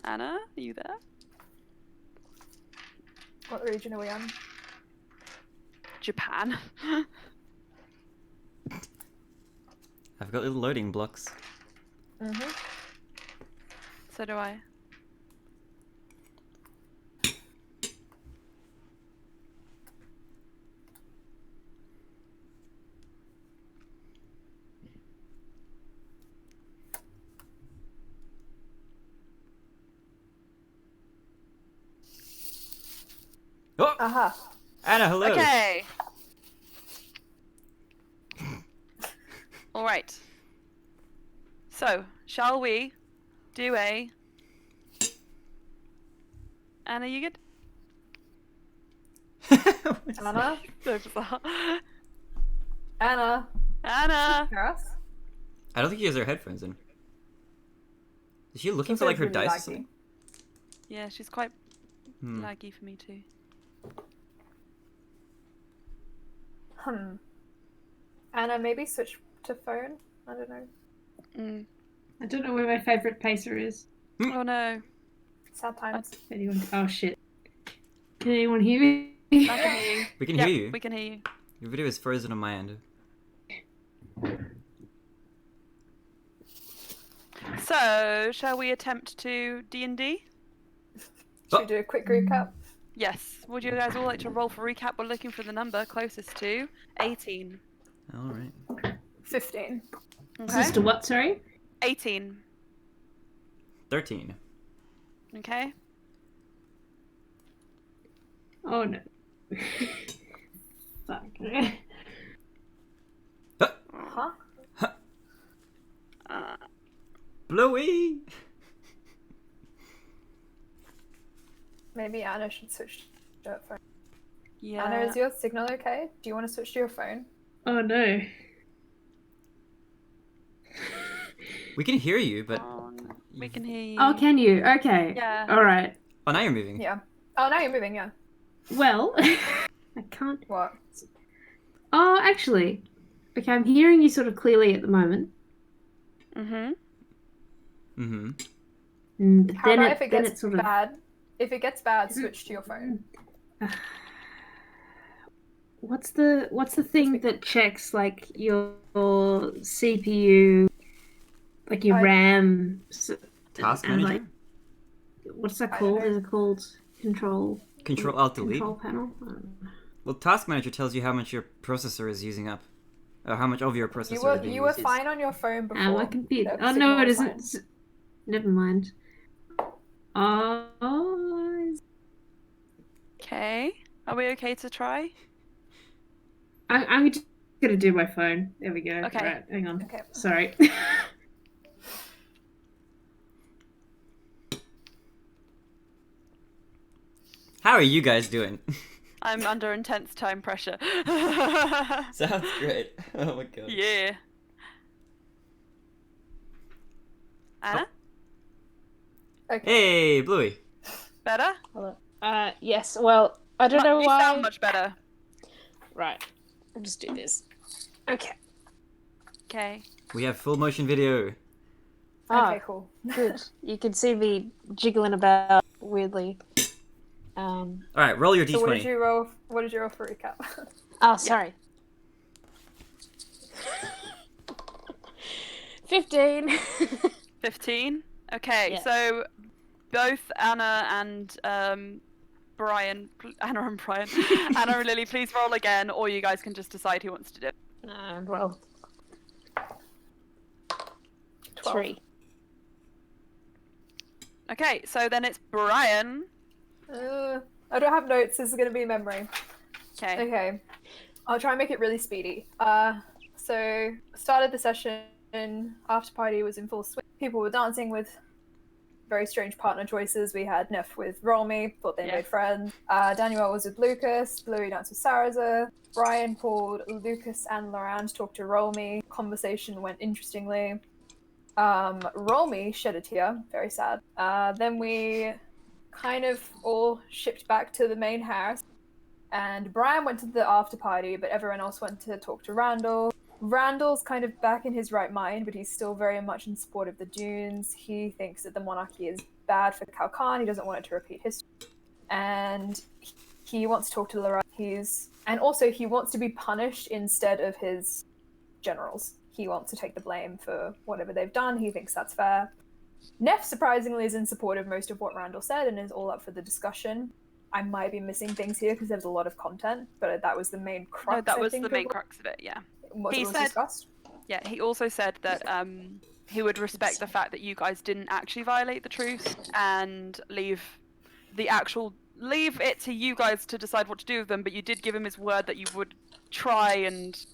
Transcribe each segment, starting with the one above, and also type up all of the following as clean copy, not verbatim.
Anna, are you there? What region are we on? Japan. I've got little loading blocks. Mm-hmm. So do I. Oh! Aha. Anna, hello! Okay. All right. So, shall we do a... Anna, you good? Anna? So bizarre. Anna? Anna! Hear us? I don't think she has her headphones in. Is she looking for Also like her really dice or laggy. something? Yeah, she's quite laggy for me too. Anna, maybe switch to phone? I don't know. I don't know where my favourite pacer is. Oh no. Sad times. Anyone? Oh shit. Can anyone hear me? I can hear you. We can Yep, hear you. We can hear you. Your video is frozen on my end. So, shall we attempt to D&D? Should we do a quick recap? Yes. Would you guys all like to roll for recap? We're looking for the number closest to 18. Alright. 15. Okay. Sister what, sorry? 18. 13. Okay. Oh no. Fuck. Huh? Bluey! Maybe Anna should switch to her phone. Yeah. Anna, is your signal okay? Do you want to switch to your phone? Oh no. We can hear you, but... We can hear you. Oh, can you? Okay. Yeah. Alright. Oh, now you're moving. Yeah. Oh, now you're moving, yeah. Well, I can't... What? Oh, actually. Okay, I'm hearing you sort of clearly at the moment. Mm-hmm. Mm-hmm. And How about if it then gets sort of... bad? If it gets bad, switch to your phone. What's the thing that checks like your CPU, like your RAM? Task and, manager? like, what's that I called? don't know. Is it called control? Control Alt Delete. Control panel. I don't know. Well, Task Manager tells you how much your processor is using up. Or how much of your processor is being You were used. fine on your phone before. My computer. The Oh signal no, it was isn't. fine. Never mind. Oh, Okay. Are we okay to try? I'm just gonna do my phone. There we go. Okay. Right, hang on. Okay. Sorry. How are you guys doing? I'm under intense time pressure. Sounds great. Oh my god. Yeah. Anna? Okay. Hey, Bluey. Better? Hello. Yes. Well, I don't know You why. sound much better. Right. I'll just do this. Okay. Okay. We have full motion video. Okay, cool. Good. You can see me jiggling about weirdly. Alright, roll your So what did d20. you roll? What did you roll for recap? Oh, sorry. 15. 15? Okay, Yes. so both Anna and Brian, Anna and Brian, Anna and Lily, please roll again, or you guys can just decide who wants to do it. Well, 12. 3. Okay, so then it's Brian. I don't have notes. This is going to be memory. Okay. Okay. I'll try and make it really speedy. So started the session. After party was in full swing. People were dancing with very strange partner choices. We had Neff with Roll Me, thought they made friends. Daniel was with Lucas. Bluey danced with Saraza. Brian pulled Lucas and Laurent to talk to Roll Me. Conversation went interestingly. Roll Me shed a tear. Very sad. Then we kind of all shipped back to the main house. And Brian went to the after party, but everyone else went to talk to Randall. Randall's kind of back in his right mind, but he's still very much in support of the Dunes. He thinks that the monarchy is bad for Kalkan. He doesn't want it to repeat history, and he wants to talk to Laura. And also he wants to be punished instead of his generals. He wants to take the blame for whatever they've done. He thinks that's fair. Neff, surprisingly, is in support of most of what Randall said and is all up for the discussion. I might be missing things here because there's a lot of content, but that was the main crux. No, that was I think, the main crux of it, yeah. What He was said- discussed. Yeah, he also said that he would respect the fact that you guys didn't actually violate the truce and leave it to you guys to decide what to do with them, but you did give him his word that you would try and,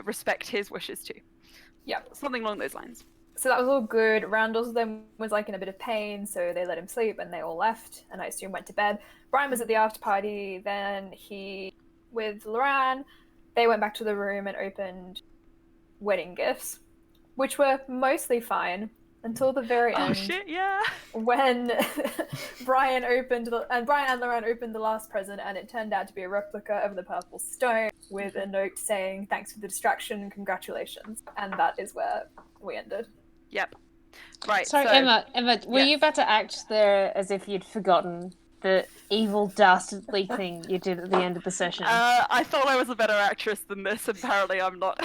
respect his wishes too. Yeah. Something along those lines. So that was all good. Randall's then was like in a bit of pain, so they let him sleep and they all left, and I assume went to bed. Brian was at the after party, then he, with Loran, they went back to the room and opened wedding gifts, which were mostly fine until the very end. Oh shit, yeah. When Brian and Loran opened the last present, and it turned out to be a replica of the purple stone with a note saying, "Thanks for the distraction and congratulations." And that is where we ended. Yep. Right. Sorry, so, Emma, were yes. you about to act there as if you'd forgotten the evil, dastardly thing you did at the end of the session? I thought I was a better actress than this. Apparently, I'm not.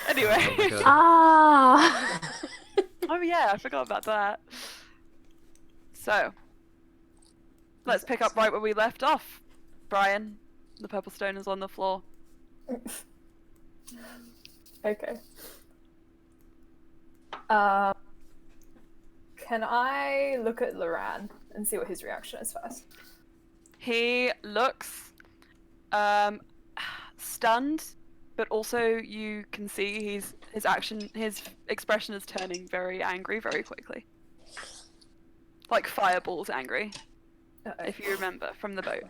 Anyway. Oh my God. Ah! Oh yeah, I forgot about that. So, let's pick up right where we left off. Brian, the purple stone is on the floor. Okay. Can I look at Loran and see what his reaction is first? He looks stunned, but also you can see his expression is turning very angry very quickly. Like fireballs angry, Uh-oh. if you remember from the boat.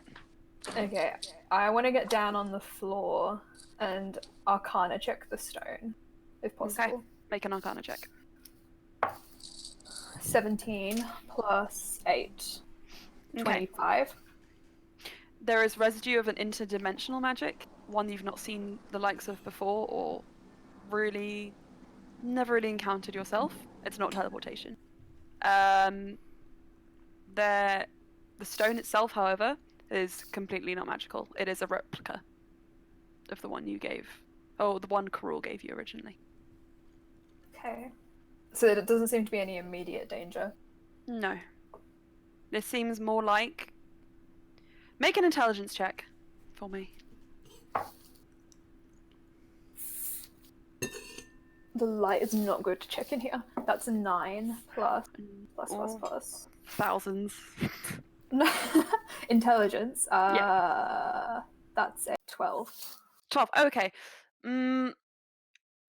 Okay, I want to get down on the floor and Arcana check the stone, if possible. Okay, make an Arcana check. 17 plus 8. Okay. 25. There is residue of an interdimensional magic, one you've not seen the likes of before, or never really encountered yourself. It's not teleportation. The stone itself, however, is completely not magical. It is a replica of the one you gave. Oh, the one Karul gave you originally. Okay. So it doesn't seem to be any immediate danger. No. This seems more like... Make an intelligence check for me. The light is not good to check in here. That's a 9 plus. Thousands. No. Intelligence. That's a 12. 12. Okay.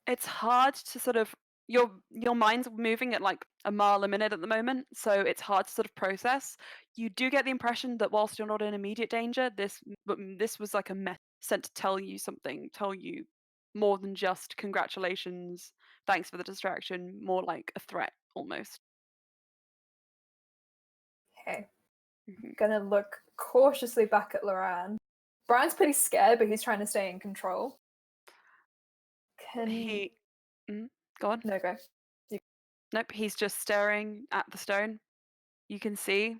It's hard to sort of... Your mind's moving at like a mile a minute at the moment, so it's hard to sort of process. You do get the impression that whilst you're not in immediate danger, this was like a message sent to tell you something, tell you more than just congratulations, thanks for the distraction, more like a threat almost. Okay. Mhm. Gonna look cautiously back at Loran. Brian's pretty scared, but he's trying to stay in control. Go on. No, go. Nope, he's just staring at the stone. You can see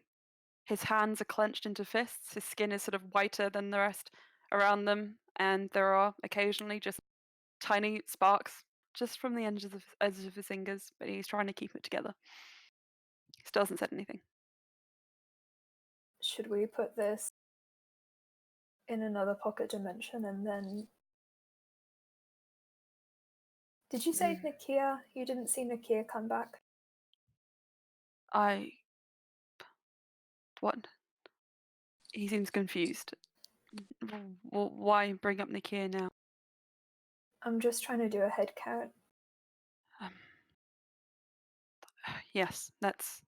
his hands are clenched into fists. His skin is sort of whiter than the rest around them, and there are occasionally just tiny sparks just from the edges of his fingers, but he's trying to keep it together. He still hasn't said anything. Should we put this in another pocket dimension and then... Did you say Nakia? You didn't see Nakia come back? What? He seems confused. Why bring up Nakia now? I'm just trying to do a head count. Yes, let's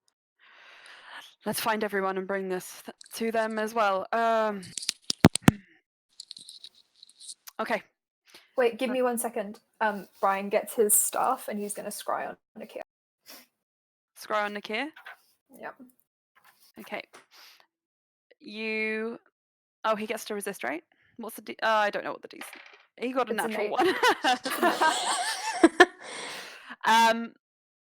find everyone and bring this to them as well. Okay. Wait, give me 1 second. Brian gets his staff and he's going to scry on Nakia. Scry on Nakia. Yep. Okay. Oh, he gets to resist, right? What's the D? I don't know what the D's. He got a It's an natural 8. one.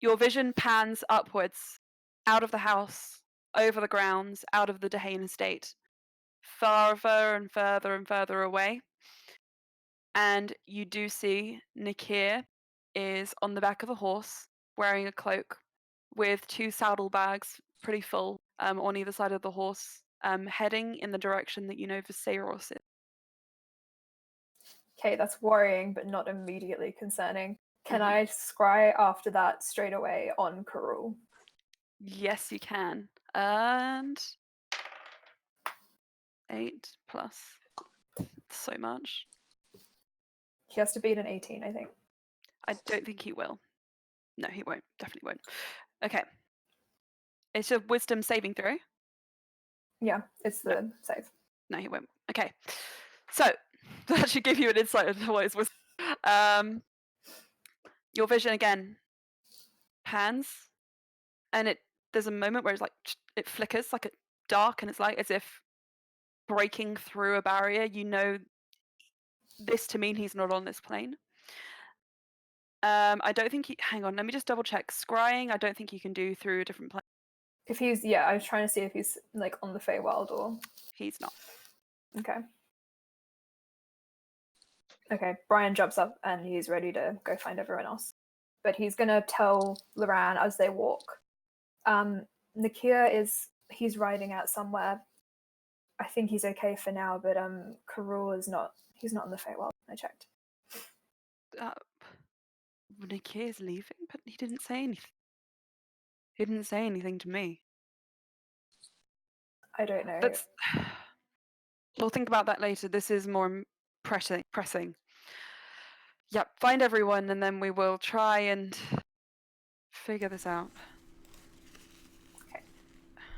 Your vision pans upwards, out of the house, over the grounds, out of the Dehane estate, further and further and further away. And you do see Nikir is on the back of a horse, wearing a cloak, with 2 saddlebags, pretty full, on either side of the horse, heading in the direction that you know Viserys is. Okay, that's worrying, but not immediately concerning. Can Mhm. I scry after that straight away on Karul? Yes, you can. And 8 plus so much. He has to beat an 18, I think. I don't think he will. No, he won't. Definitely won't. Okay. It's a wisdom saving throw. Yeah, it's the save. No, he won't. Okay. So that should give you an insight into what is wisdom. Your vision again pans, and there's a moment where it's like it flickers like a dark, and it's like as if breaking through a barrier. You know this to mean he's not on this plane. I don't think he. Hang on, let me just double check. Scrying, I don't think you can do through a different plane. If he's, yeah, I was trying to see if he's like on the Feywild or. He's not. Okay. Okay, Brian jumps up and he's ready to go find everyone else. But he's gonna tell Loran as they walk. Nakia he's riding out somewhere. I think he's okay for now, but Karul is not. He's not in the Feywild. I checked. Nikir's leaving, but he didn't say anything. He didn't say anything to me. I don't know. That's. We'll think about that later. This is more pressing. Yep, find everyone, and then we will try and figure this out.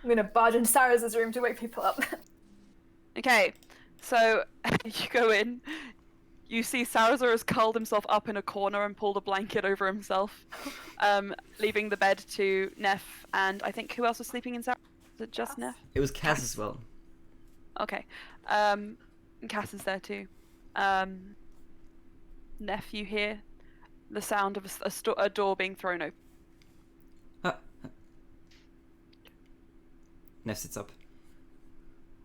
I'm gonna barge into Sarah's room to wake people up. Okay, so you go in. You see Sarazar has curled himself up in a corner and pulled a blanket over himself, leaving the bed to Neff, and I think who else was sleeping in Sarah? Was it just Neff? It was Cass as well. Okay. And Cass is there too. Neff, you hear the sound of a door being thrown open. Neff sits up.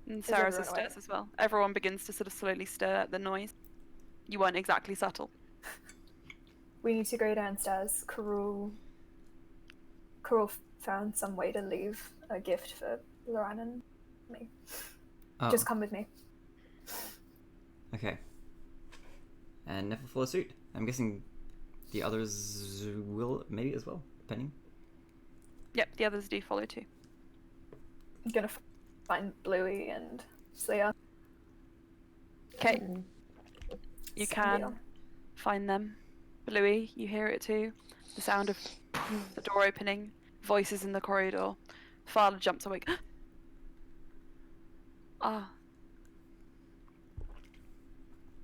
And Is Sarah everyone awake? stirs as well. Everyone begins to sort of slowly stir at the noise. You weren't exactly subtle. We need to go downstairs. Karul found some way to leave a gift for Loran and me. Oh, Just come with me. okay. And Neff will follow suit. I'm guessing the others will maybe as well, depending. Yep, the others do follow too. I'm gonna find Bluey and Slya. Okay, you Send can Leon. find them. Bluey, you hear it too. The sound of the door opening, voices in the corridor. Father jumps awake. Ah.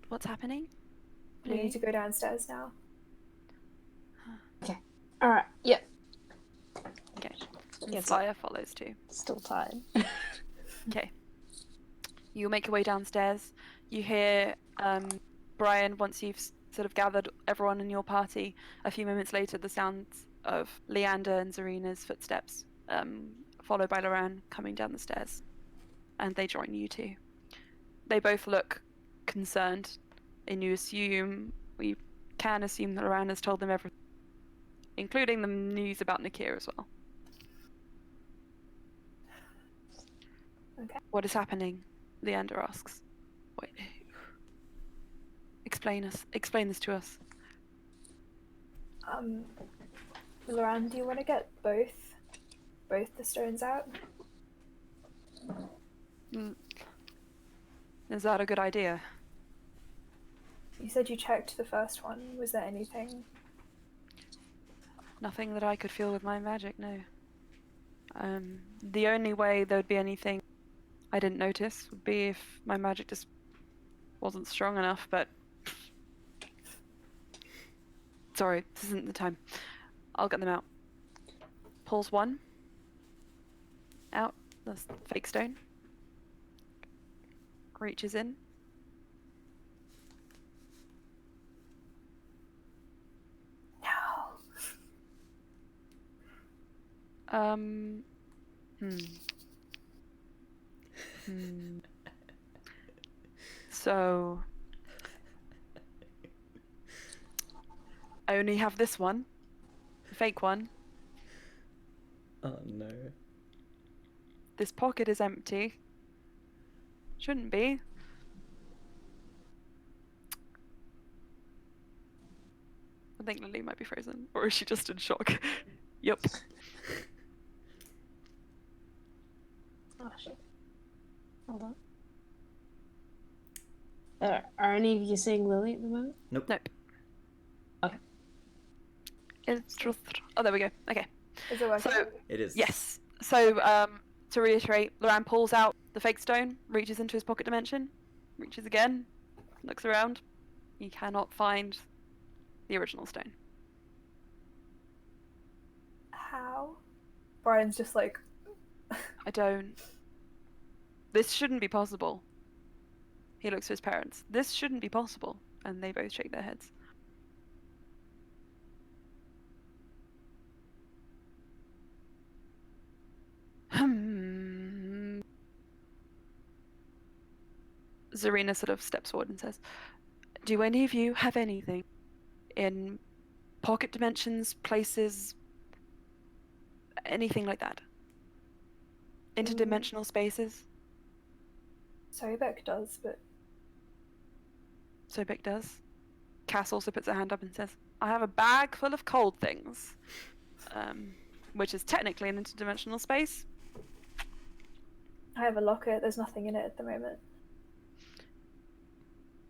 What's happening? We need to go downstairs now. All right. Yep. Okay. And Yes. Slya follows too. Still tired. Okay. You make your way downstairs. You hear Brian, once you've sort of gathered everyone in your party, a few moments later, the sounds of Leander and Zarina's footsteps, followed by Loran coming down the stairs. And they join you too. They both look concerned, and you can assume that Loran has told them everything, including the news about Nikir as well. Okay. What is happening? Leander asks. Wait. Explain this to us. Loran, do you want to get both the stones out? Is that a good idea? You said you checked the first one. Was there anything? Nothing that I could feel with my magic, no. The only way there would be anything I didn't notice would be if my magic just wasn't strong enough, but... Sorry, this isn't the time. I'll get them out. Pulls one. Out. That's the fake stone. Reaches in. No. Hmm. Hmm. So I only have this one, the fake one. Oh no. This pocket is empty. Shouldn't be. I think Lily might be frozen, or is she just in shock? Yep. Oh shit. Hold on. Are any of you seeing Lily at the moment? Nope. Nope. Okay. It's just. Oh, there we go. Okay. Is it working? So It is. yes. So to reiterate, Loran pulls out the fake stone, reaches into his pocket dimension, reaches again, looks around. He cannot find the original stone. How? Brian's just like, I don't. This shouldn't be possible. He looks to his parents. This shouldn't be possible. And they both shake their heads. Zarina sort of steps forward and says, do any of you have anything in pocket dimensions, places, anything like that? Interdimensional spaces? Sobek does, but Sobek does. Cass also puts her hand up and says, I have a bag full of cold things. Which is technically an interdimensional space. I have a locket. There's nothing in it at the moment.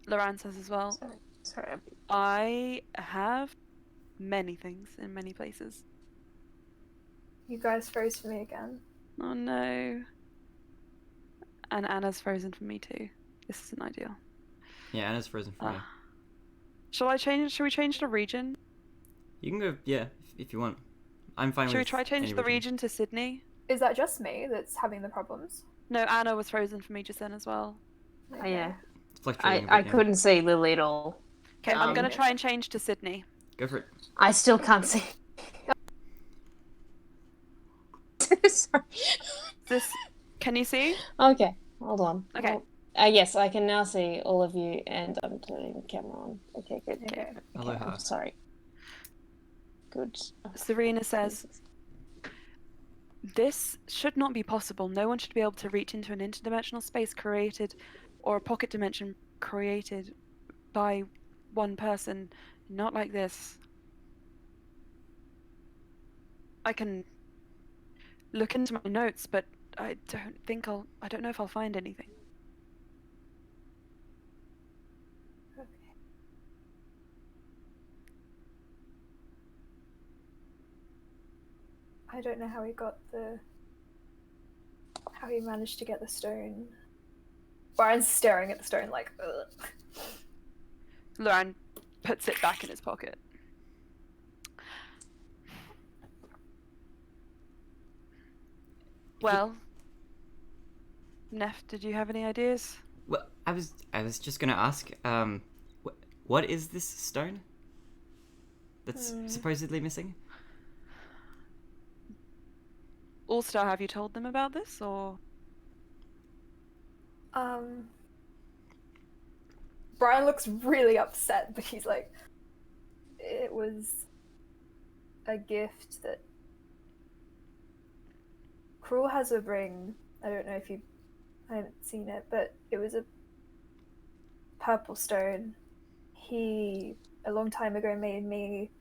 Loran says as well, Sorry. I have many things in many places. You guys froze for me again. Oh no. And Anna's frozen for me too. This isn't ideal. Yeah, Anna's frozen for me. Shall I change? Should we change the region? You can go, yeah, if you want. I'm fine Should we with try change any the region to Sydney? Is that just me that's having the problems? No, Anna was frozen for me just then as well. Oh, yeah. It's fluctuating a bit, I yeah. couldn't see Lily at all. Okay, I'm gonna Um, try and change to Sydney. Go for it. I still can't see. Sorry. This, can you see? Okay, hold on. Okay. Yes, I can now see all of you, and I'm turning the camera on. Okay, good. Okay. Aloha. I'm sorry. Good. Serena says, this should not be possible. No one should be able to reach into an interdimensional space created or a pocket dimension created by one person. Not like this. I can look into my notes, but I don't know if I'll find anything. Okay. I don't know how he managed to get the stone. Brian's staring at the stone like, ugh. Loran puts it back in his pocket. Well, Neff, did you have any ideas? Well, I was just gonna ask, what is this stone that's supposedly missing? All-Star, have you told them about this, or? Brian looks really upset, but he's like, it was a gift that Cruel has a ring. I don't know if I haven't seen it, but it was a purple stone. He, a long time ago, made me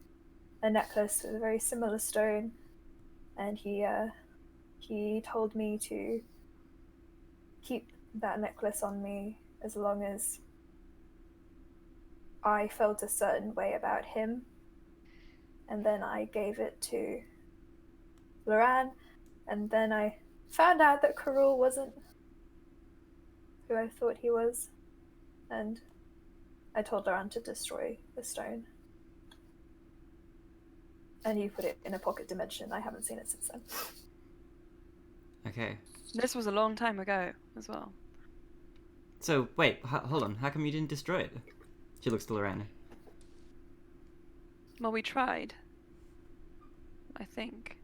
a necklace with a very similar stone, and he told me to keep that necklace on me as long as I felt a certain way about him. And then I gave it to Loran, and then I found out that Karul wasn't who I thought he was, and I told Loran to destroy the stone. And he put it in a pocket dimension. I haven't seen it since then. Okay. This was a long time ago as well. So, wait, hold on. How come you didn't destroy it? She looks still around. Well, we tried. I think.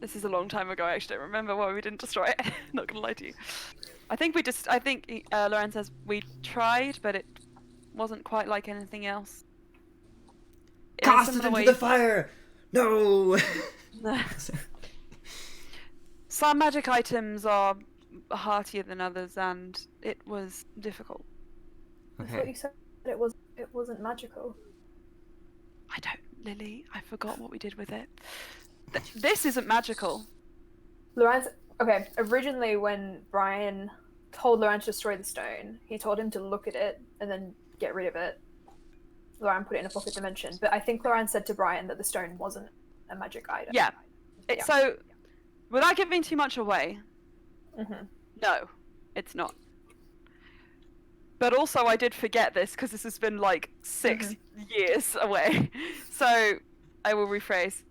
This is a long time ago. I actually don't remember why we didn't destroy it. Not gonna lie to you. I think Lauren says we tried, but it wasn't quite like anything else. In a Cast it similar into way, the fire! No! some magic items are heartier than others, and it was difficult. I thought Okay. you said it wasn't magical. I don't, Lily. I forgot what we did with it. This isn't magical. Lorenz. Okay, originally when Brian told Lorenz to destroy the stone, he told him to look at it and then get rid of it. Loran put it in a pocket dimension, but I think Loran said to Brian that the stone wasn't a magic item. Yeah. Yeah. So, without giving too much away, no, it's not. But also, I did forget this because this has been like 6 years away. So, I will rephrase.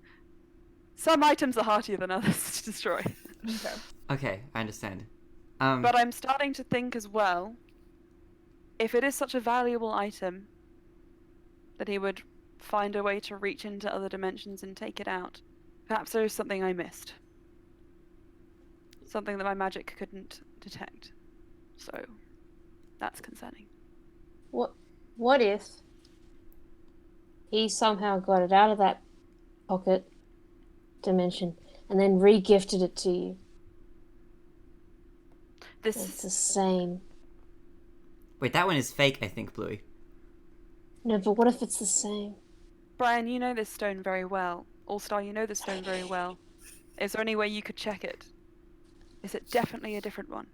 Some items are heartier than others to destroy. Okay. Okay, I understand. But I'm starting to think as well, if it is such a valuable item, that he would find a way to reach into other dimensions and take it out. Perhaps there is something I missed. Something that my magic couldn't detect. So, that's concerning. What if he somehow got it out of that pocket dimension and then re-gifted it to you? It's the same. Wait, that one is fake, I think, Bluey. No, but what if it's the same? Brian, you know this stone very well. All-Star, you know this stone very well. Is there any way you could check it? Is it definitely a different one?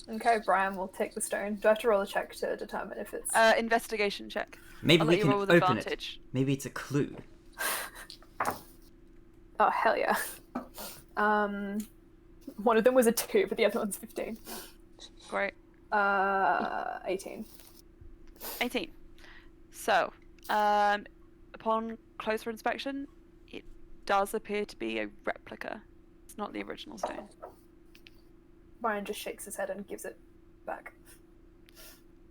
Okay, Brian will take the stone. Do I have to roll a check to determine if it's... Investigation check. Maybe I'll we let you can roll with open advantage. it. Maybe it's a clue. Oh, hell yeah. One of them was a 2, but the other one's 15. Great. 18. 18. So, upon closer inspection, it does appear to be a replica. It's not the original stone. Brian just shakes his head and gives it back.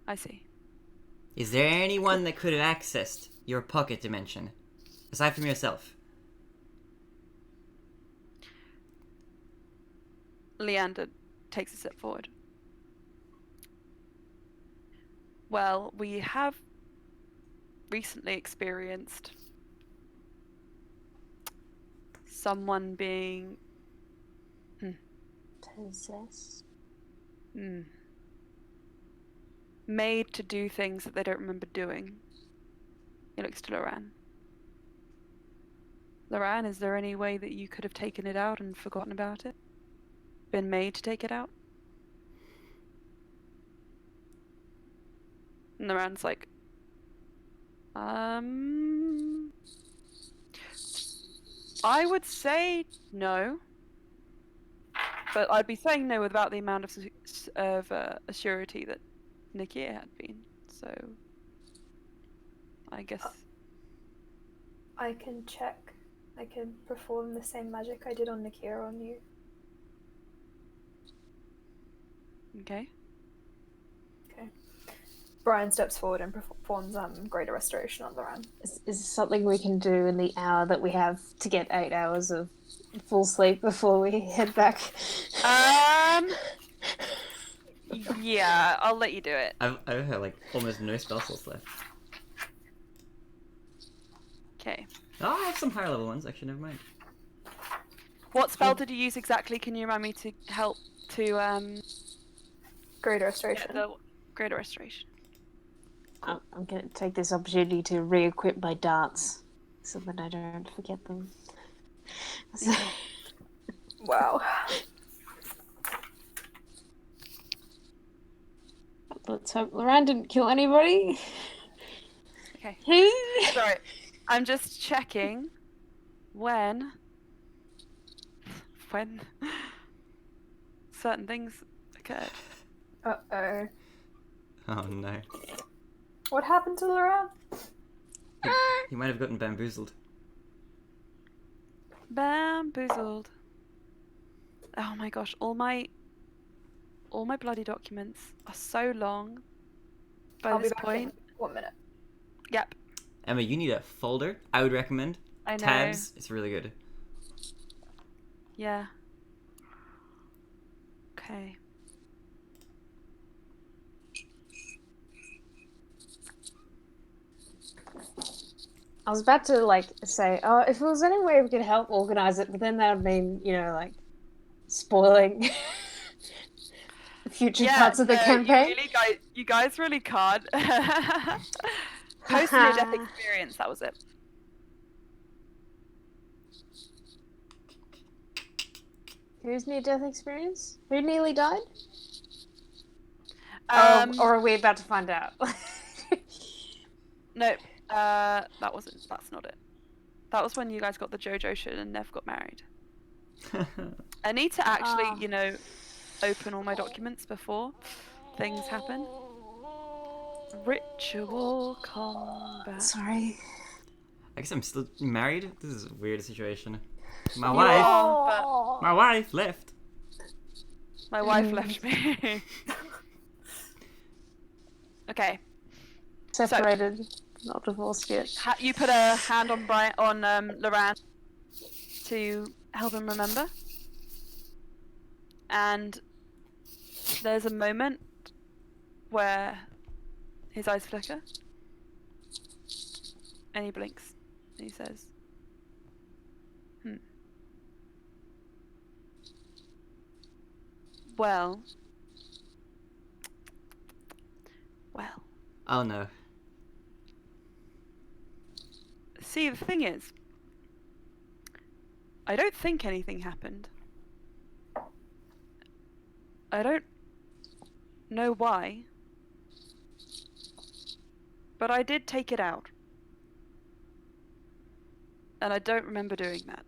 I see. Is there anyone that could have accessed your pocket dimension? Aside from yourself? Leander takes a step forward. Well, we have recently experienced someone being Possessed? made to do things that they don't remember doing. He looks to Loran. Loran, is there any way that you could have taken it out and forgotten about it? Been made to take it out? And Loran's like, I would say no. But I'd be saying no without the amount of assurity that Nikia had been. So, I guess. I can check. I can perform the same magic I did on Nikia on you. Okay. Okay. Brian steps forward and performs greater restoration on Loran. Is this something we can do in the hour that we have to get 8 hours of full sleep before we head back? Yeah, I'll let you do it. I've had like almost no spell slots left. Okay. Oh, I have some higher level ones. Actually, never mind. What spell did you use exactly? Can you remind me to help to Greater get restoration. the greater restoration? I'm going to take this opportunity to re-equip my darts so that I don't forget them. So, Wow. let's hope Loran didn't kill anybody. Okay. Who? Sorry, I'm just checking when certain things occurred. Uh-oh. Oh no. What happened to Loran? He might have gotten bamboozled. Bamboozled. Oh my gosh, all my bloody documents are so long by I'll be this back point. in 1 minute. Yep, Emma, you need a folder. I would recommend. I know. Tabs. It's really good. Yeah. Okay. I was about to like say, oh, if there was any way we could help organize it, but then that would mean, spoiling future Yeah, parts of the no, campaign. you guys really can't. Post near death experience, that was it. Who's near death experience? Who nearly died? Or are we about to find out? No, that's not it. That was when you guys got the JoJo shit and Nev got married. I need to actually, open all my documents before things happen. Ritual combat. Sorry. I guess I'm still married. This is a weird situation. My You wife. are, My wife left. My wife left me. Okay. Separated, not divorced yet. You put a hand on Loran to help him remember. And there's a moment where his eyes flicker. And he blinks. And he says, Well. Oh no. See, the thing is, I don't think anything happened. I don't know why. But I did take it out. And I don't remember doing that.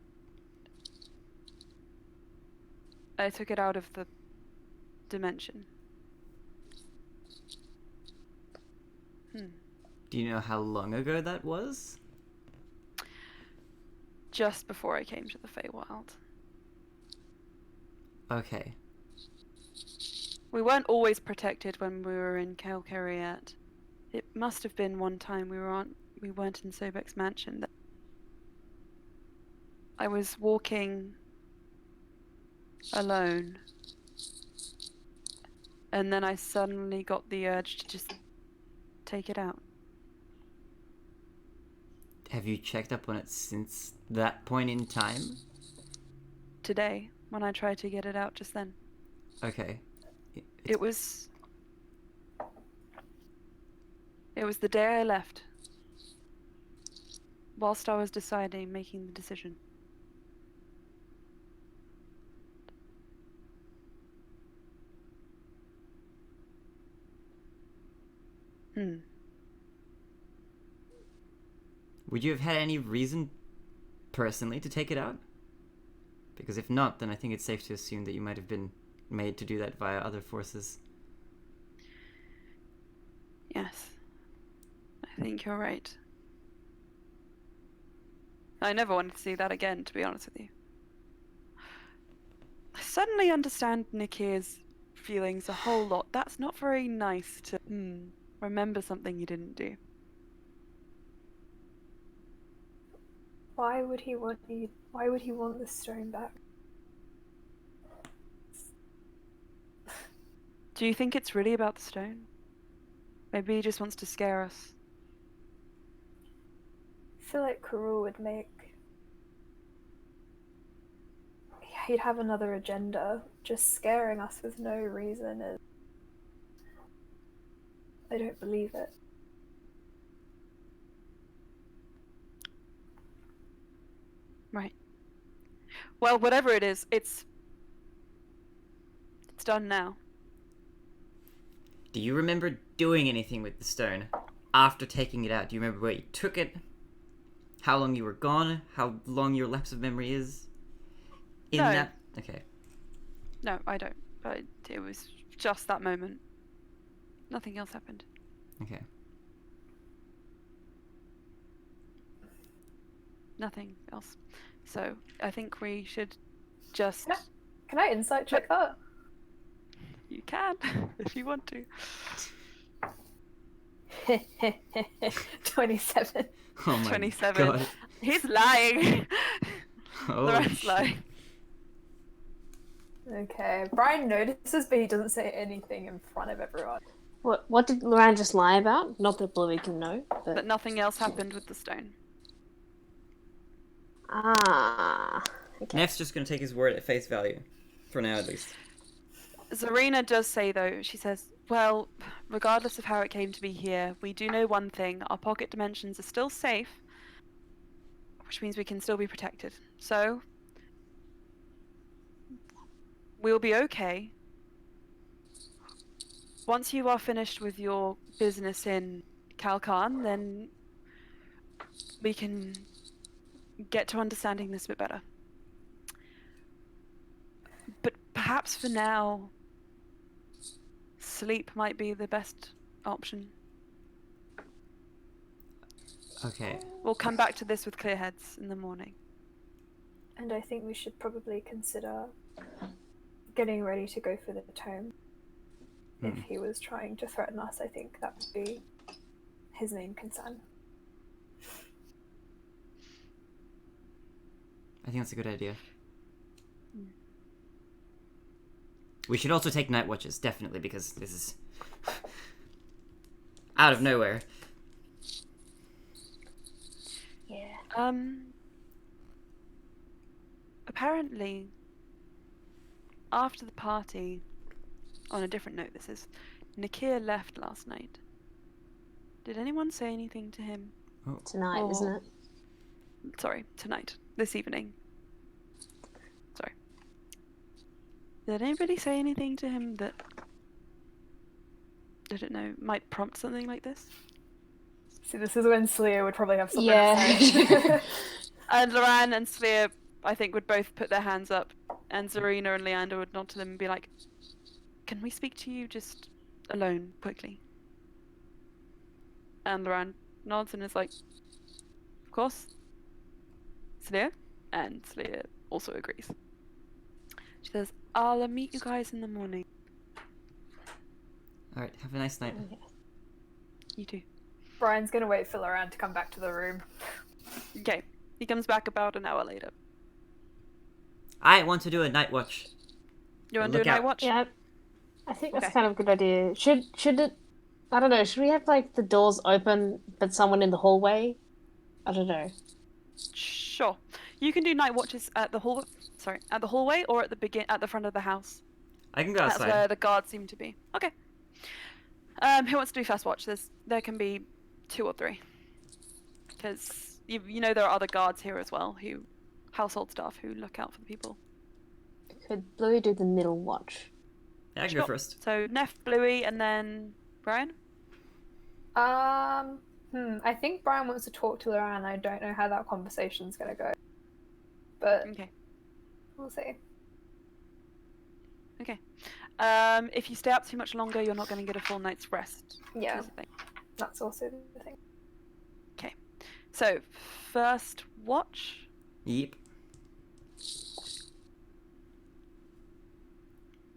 I took it out of the dimension. Do you know how long ago that was? Just before I came to the Feywild. Okay. We weren't always protected when we were in Kelkariat. It must have been one time we weren't in Sobek's mansion. That I was walking alone. And then I suddenly got the urge to just take it out. Have you checked up on it since that point in time? Today, when I tried to get it out just then. Okay. It was the day I left. Whilst I was making the decision. Would you have had any reason personally to take it out? Because if not, then I think it's safe to assume that you might have been made to do that via other forces. Yes. I think you're right. I never wanted to see that again, to be honest with you. I suddenly understand Nikir's feelings a whole lot. That's not very nice to remember something you didn't do. Why would he want the stone back? Do you think it's really about the stone? Maybe he just wants to scare us. I feel like Karul would he'd have another agenda. Just scaring us with no reason I don't believe it. Right. Well, whatever it is, it's done now. Do you remember doing anything with the stone after taking it out? Do you remember where you took it? How long you were gone? How long your lapse of memory is? No. That? Okay. No, I don't. But it was just that moment. Nothing else happened. Okay. Nothing else. So I think we should just. Can I insight check that? You can, if you want to. 27. Oh my 27. god. He's lying. Oh, The rest lying. Okay. Brian notices, but he doesn't say anything in front of everyone. What did Loran just lie about? Not that Bluey can know, but... That nothing else happened with the stone. Ah. Okay. Neff's just gonna take his word at face value. For now, at least. Zarina does say, though, she says, well, regardless of how it came to be here, we do know one thing. Our pocket dimensions are still safe, which means we can still be protected. So, we'll be okay. Once you are finished with your business in Kalkan, then we can get to understanding this a bit better. But perhaps for now, sleep might be the best option. Okay. We'll come back to this with clear heads in the morning. And I think we should probably consider getting ready to go for the tome. If he was trying to threaten us, I think that would be his main concern. I think that's a good idea. We should also take night watches, definitely, because this is out of nowhere. Yeah. Apparently, after the party, on a different note this is, Nakir left last night. Did anyone say anything to him? Tonight, isn't it? Sorry, tonight. This evening. Sorry. Did anybody say anything to him that, I don't know, might prompt something like this? See, this is when Slya would probably have something Yeah. to say. And Loran and Slya, I think, would both put their hands up, and Zarina and Leander would nod to them and be like, can we speak to you just alone, quickly? And Loran nods and is like, of course. Slya? And Slya also agrees. She says, I'll meet you guys in the morning. Alright, have a nice night. You too. Brian's gonna wait for Loran to come back to the room. Okay. He comes back about an hour later. I want to do a night watch. You want to do a Look night out. watch? Yeah, I think that's Okay. kind of a good idea. Should it? I don't know. Should we have like the doors open, but someone in the hallway? I don't know. Sure. You can do night watches at the at the hallway or at the front of the house. I can go That's outside. where the guards seem to be. Okay. Who wants to do first watch? There can be 2 or 3. Because you know there are other guards here as well, household staff who look out for the people. Could Bluey do the middle watch? Yeah, I can Sure. go first. So Neff, Bluey, and then Brian. I think Brian wants to talk to Loran. I don't know how that conversation's gonna go. But Okay. we'll see. Okay. If you stay up too much longer, you're not going to get a full night's rest. Yeah, Is the thing. that's also the thing. Okay. So first watch. Yep.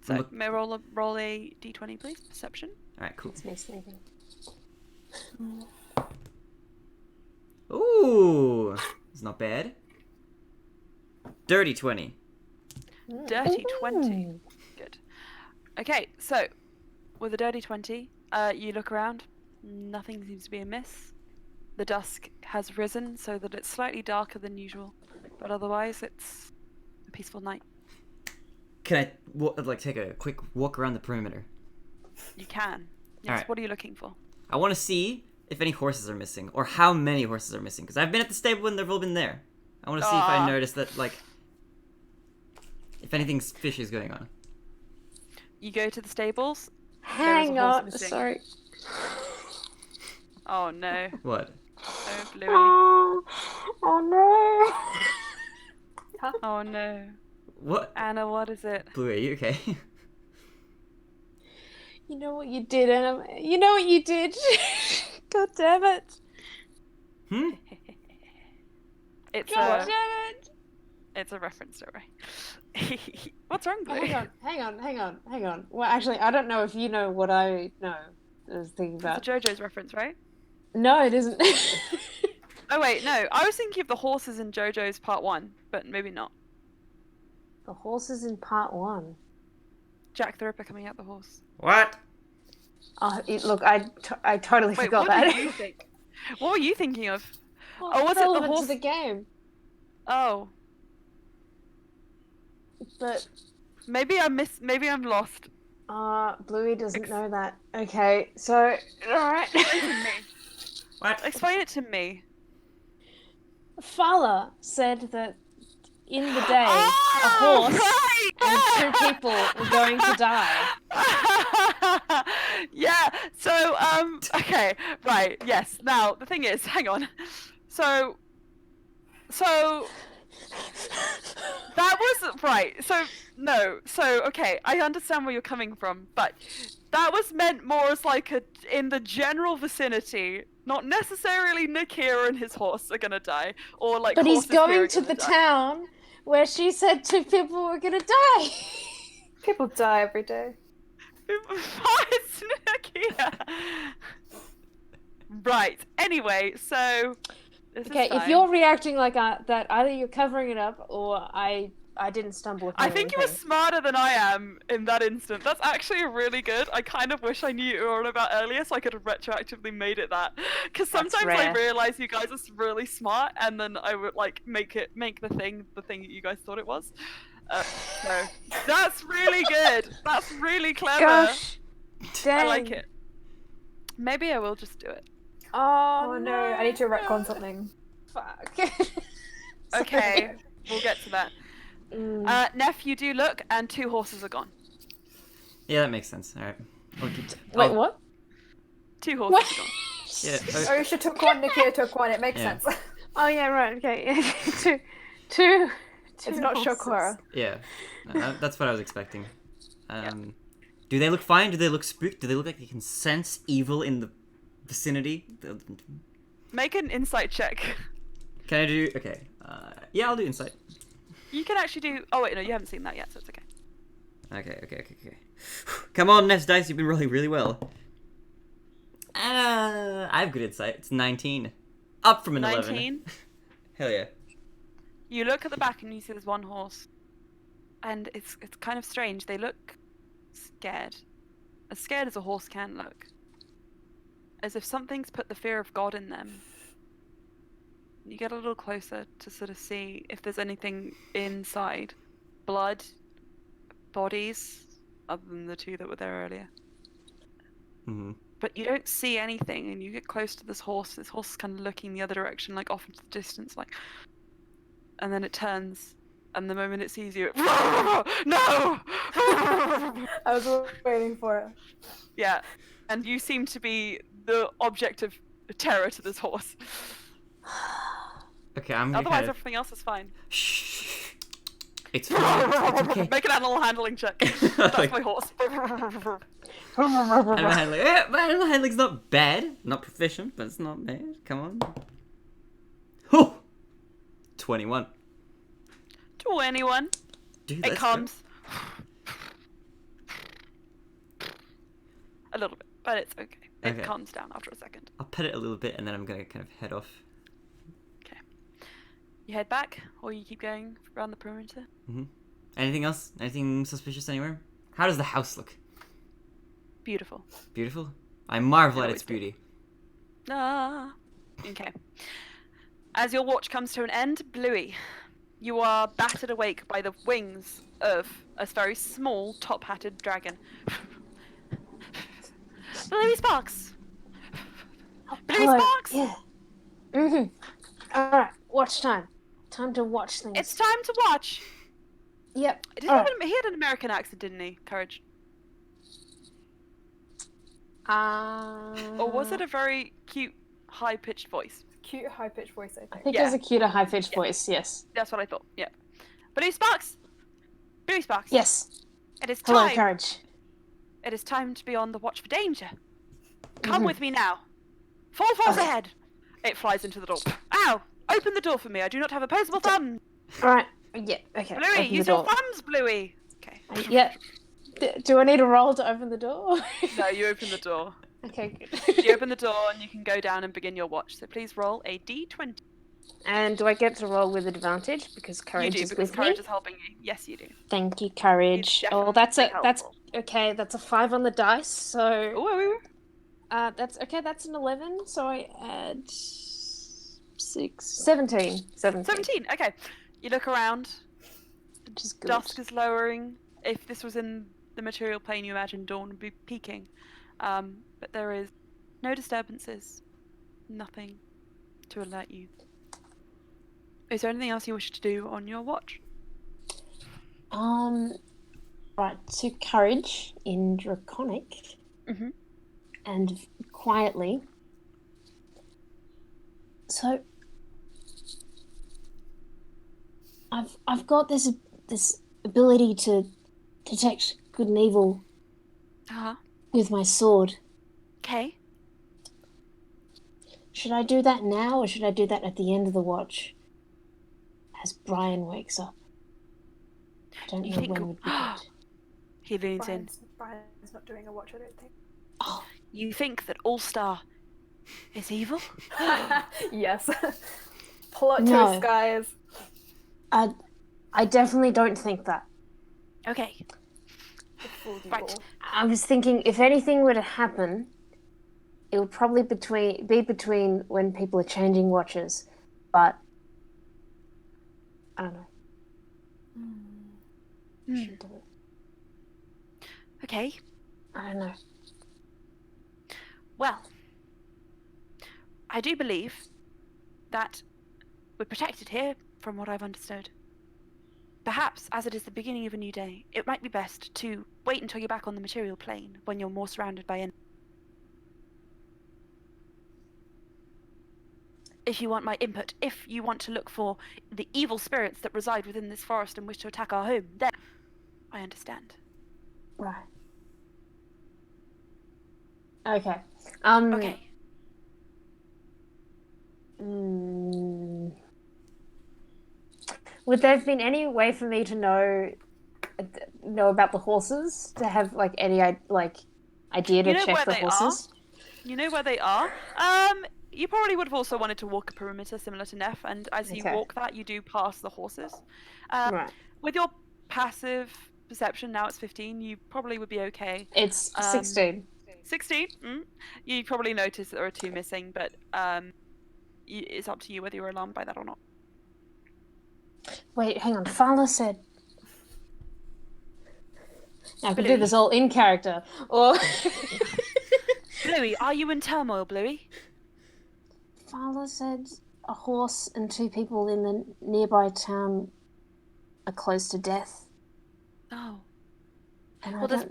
So Look- may I roll a d20, please. Perception. Alright, cool. It's me sneaking. Ooh! It's not bad. Dirty 20. Dirty 20. Ooh. Good. Okay, so with a dirty 20, you look around. Nothing seems to be amiss. The dusk has risen so that it's slightly darker than usual, but otherwise it's a peaceful night. Can I take a quick walk around the perimeter? You can. Yes. Alright. What are you looking for? I want to see if any horses are missing, or how many horses are missing, because I've been at the stable and they've all been there. I want to see if I notice that, like, if anything fishy is going on. You go to the stables. Hang a horse on. missing. Sorry. Oh no. What? Oh, Bluey. Oh no. Oh no. What? Anna, what is it? Blue, are you okay? You know what you did, Anna? You know what you did? God damn it. Hmm? It's God a damn it. it's a reference, don't worry. What's wrong, Bluey? Hang on. Well, actually, I don't know if you know what I know. I was thinking It's about. a JoJo's reference, right? No, it isn't. Oh wait, no. I was thinking of the horses in JoJo's Part 1, but maybe not. The horse is in part 1. Jack the Ripper coming out the horse. What? Oh, look, I totally Wait, forgot what that. did you think? What were you thinking of? Well, Oh, was it the relevant horse? to the game? Oh, But maybe I'm lost. Bluey doesn't know that. Okay, so alright. What? Explain it to me. Fala said that in the day, Oh, a horse right! and 2 people were going to die. Yeah. So, okay, right. Yes. Now the thing is, hang on. So that was right. So no. So okay, I understand where you're coming from, but that was meant more as like in the general vicinity. Not necessarily Nakira and his horse are gonna die, or like. But he's horses here are going to gonna the die. town where she said 2 people were gonna die. People die every day. It's Nakia. Right. Anyway, so. This Okay, is if fine. you're reacting like that, either you're covering it up or I didn't stumble upon I think you were anything. smarter than I am in that instant. That's actually really good. I kind of wish I knew you were on about earlier so I could have retroactively made it that. Because That's sometimes I rare. realize you guys are really smart, and then I would like make the thing that you guys thought it was. So that's really good. That's really clever. Gosh, dang. I like it. Maybe I will just do it. Oh, no, I need to retcon something. Fuck. Okay, we'll get to that. Neff, you do look, and 2 horses are gone. Yeah, that makes sense. All right. Wait, what? 2 horses What? are gone. Yeah. Oisha took one, Nakia took one. It makes Yeah. sense. Oh yeah, right. Okay. two. It's not horses. Shokora. Yeah. No, that's what I was expecting. Do they look fine? Do they look spooked? Do they look like they can sense evil in the vicinity? Make an insight check. Can I do? Okay. Yeah, I'll do insight. You can actually do. Oh wait, no, you haven't seen that yet, so it's okay. Okay. Come on, Nest Dice, you've been rolling really well. I have good insight. It's 19. Up from an 11. 19. Hell yeah. You look at the back and you see there's one horse, and it's kind of strange. They look scared as a horse can look, as if something's put the fear of God in them. You get a little closer to sort of see if there's anything inside. Blood, bodies, other than the 2 that were there earlier. Mm-hmm. But you don't see anything, and you get close to this horse. This horse is kind of looking the other direction, like off into the distance, like. And then it turns, and the moment it sees you, no! I was waiting for it. Yeah, and you seem to be the object of terror to this horse. Okay, I'm gonna Otherwise, kind of... everything else is fine. Shh. It's fine. It's okay. Make an animal handling check. That's Like- my horse. Animal handling. My animal handling's not bad. Not proficient, but it's not bad. Come on. Whew. 21. 21. Dude, It that's comes. A little bit, but it's okay. It Okay. calms down after a second. I'll pet it a little bit and then I'm gonna kind of head off. You head back, or you keep going around the perimeter? Anything else? Anything suspicious anywhere? How does the house look? Beautiful. Beautiful? I marvel It at always its beauty. Ah. Okay. As your watch comes to an end, Bluey, you are battered awake by the wings of a very small, top-hatted dragon. Bluey Sparks! Bluey Hello. Sparks! Yeah. Alright, watch time. Time to watch things. It's time to watch! Yep. He Alright. had an American accent, didn't he? Courage. Or was it a very cute, high-pitched voice? Cute, high pitched voice, I I think. think Yeah. there's a cuter high pitched voice, yes. That's what I thought, yeah. Bluey Sparks! Bluey Sparks! Yes. It is Hello, time! courage. It is time to be on the watch for danger. Come with me now. Full force Okay. ahead. It flies into the door. Ow! Open the door for me. I do not have opposable thumbs. Alright. Yeah, okay. Bluey, open the use your door. thumbs, Bluey. Okay. Yeah. Do I need a roll to open the door? No, you open the door. Okay, good. You open the door and you can go down and begin your watch. So please roll a d20. And do I get to roll with advantage because You courage do, is because with courage me? is helping you. Yes, you do. Thank you, It's courage. Oh, definitely that's helpful. okay. That's a 5 on the dice. So Ooh. that's okay. That's an 11. So I add 17. 17. Okay. You look around. Which is good. Dusk is lowering. If this was in the material plane, you imagine dawn would be peaking. But there is no disturbances. Nothing to alert you. Is there anything else you wish to do on your watch? Right. So courage in draconic Mhm. and quietly. So I've got this ability to detect good and evil Uh-huh. with my sword. Okay. Should I do that now or should I do that at the end of the watch? As Brian wakes up. I don't You know think when would be good. he leans in. Brian's not doing a watch, I don't think. Oh, You think that All Star is evil? Yes. Plot No. twist, guys. I definitely don't think that. Okay. It fooled you Right. all. I was thinking if anything were to happen, it would probably be between when people are changing watches, but I don't know. Hmm. Should do it. Okay. I don't know. Well, I do believe that we're protected here, from what I've understood. Perhaps, as it is the beginning of a new day, it might be best to wait until you're back on the material plane, when you're more surrounded by enemies. If you want my input, if you want to look for the evil spirits that reside within this forest and wish to attack our home, then I understand. Right. Okay. Okay. Would there have been any way for me to know about the horses? To have like any idea to You know check where the they horses? You know where they are. You probably would have also wanted to walk a perimeter similar to Neff, and as you Okay. walk that, you do pass the horses. Right. With your passive perception, now it's 15, you probably would be okay. It's 16. 16? You probably notice that there are 2 missing, but it's up to you whether you're alarmed by that or not. Wait, hang on. Fala said. I could do Bluey? this all in character. Or Bluey, are you in turmoil, Bluey? Fala said a horse and 2 people in the nearby town are close to death. Oh. And Well, I there's...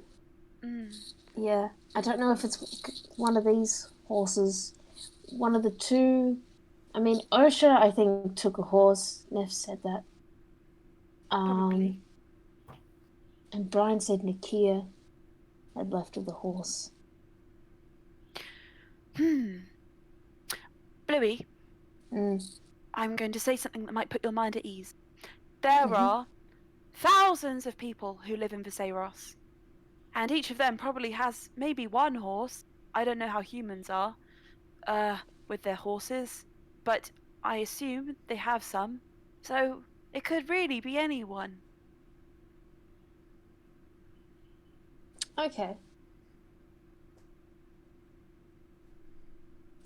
don't. Yeah, I don't know if it's one of these horses. One of the 2. I mean, Osha, I think, took a horse. Neff said that. Probably. And Brian said Nakia had left with the horse. Bluey, I'm going to say something that might put your mind at ease. There are thousands of people who live in Viseros, and each of them probably has maybe 1 horse. I don't know how humans are with their horses, but I assume they have some, so it could really be anyone. Okay.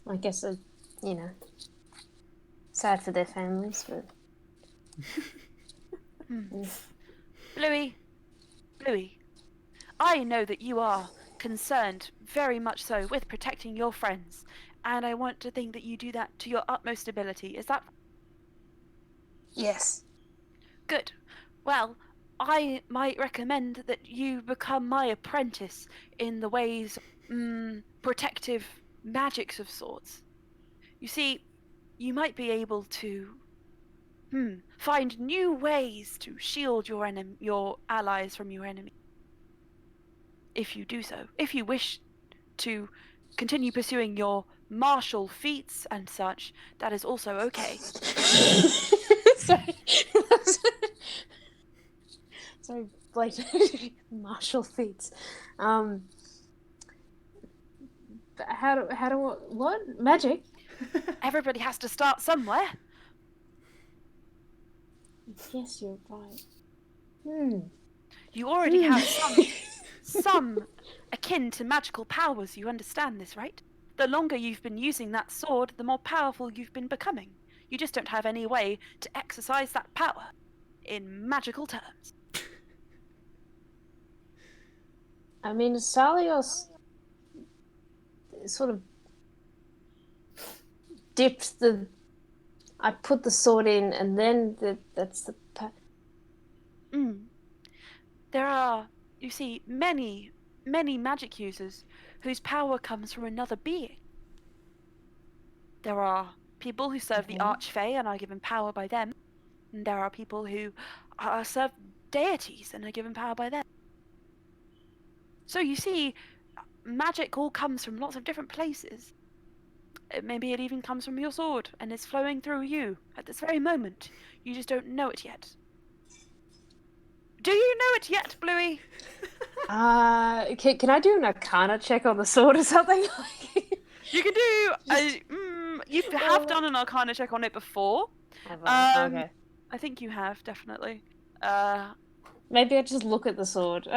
I guess, sad for their families, but... Bluey, I know that you are concerned very much so with protecting your friends, and I want to think that you do that to your utmost ability. Is that... Yes. Good. Well, I might recommend that you become my apprentice in the ways, protective magics of sorts. You see, you might be able to, find new ways to shield your allies from your enemy. If you do so. If you wish to continue pursuing your martial feats and such, that is also okay. Sorry. Sorry, like martial feats. How do what magic? Everybody has to start somewhere. Yes, you're right. Hmm. You already have some akin to magical powers, you understand this, right? The longer you've been using that sword, the more powerful you've been becoming. You just don't have any way to exercise that power in magical terms. I mean, Salios sort of dipped the. I put the sword in, and then that's the. There are, you see, many magic users whose power comes from another being. There are people who serve the Archfey and are given power by them, and there are people who serve deities and are given power by them. So you see, magic all comes from lots of different places. Maybe it even comes from your sword and is flowing through you at this very moment. You just don't know it yet. Do you know it yet, Bluey? Can I do an Arcana check on the sword or something? You can do. You have done an Arcana check on it before. Okay. I think you have definitely. Maybe I just look at the sword.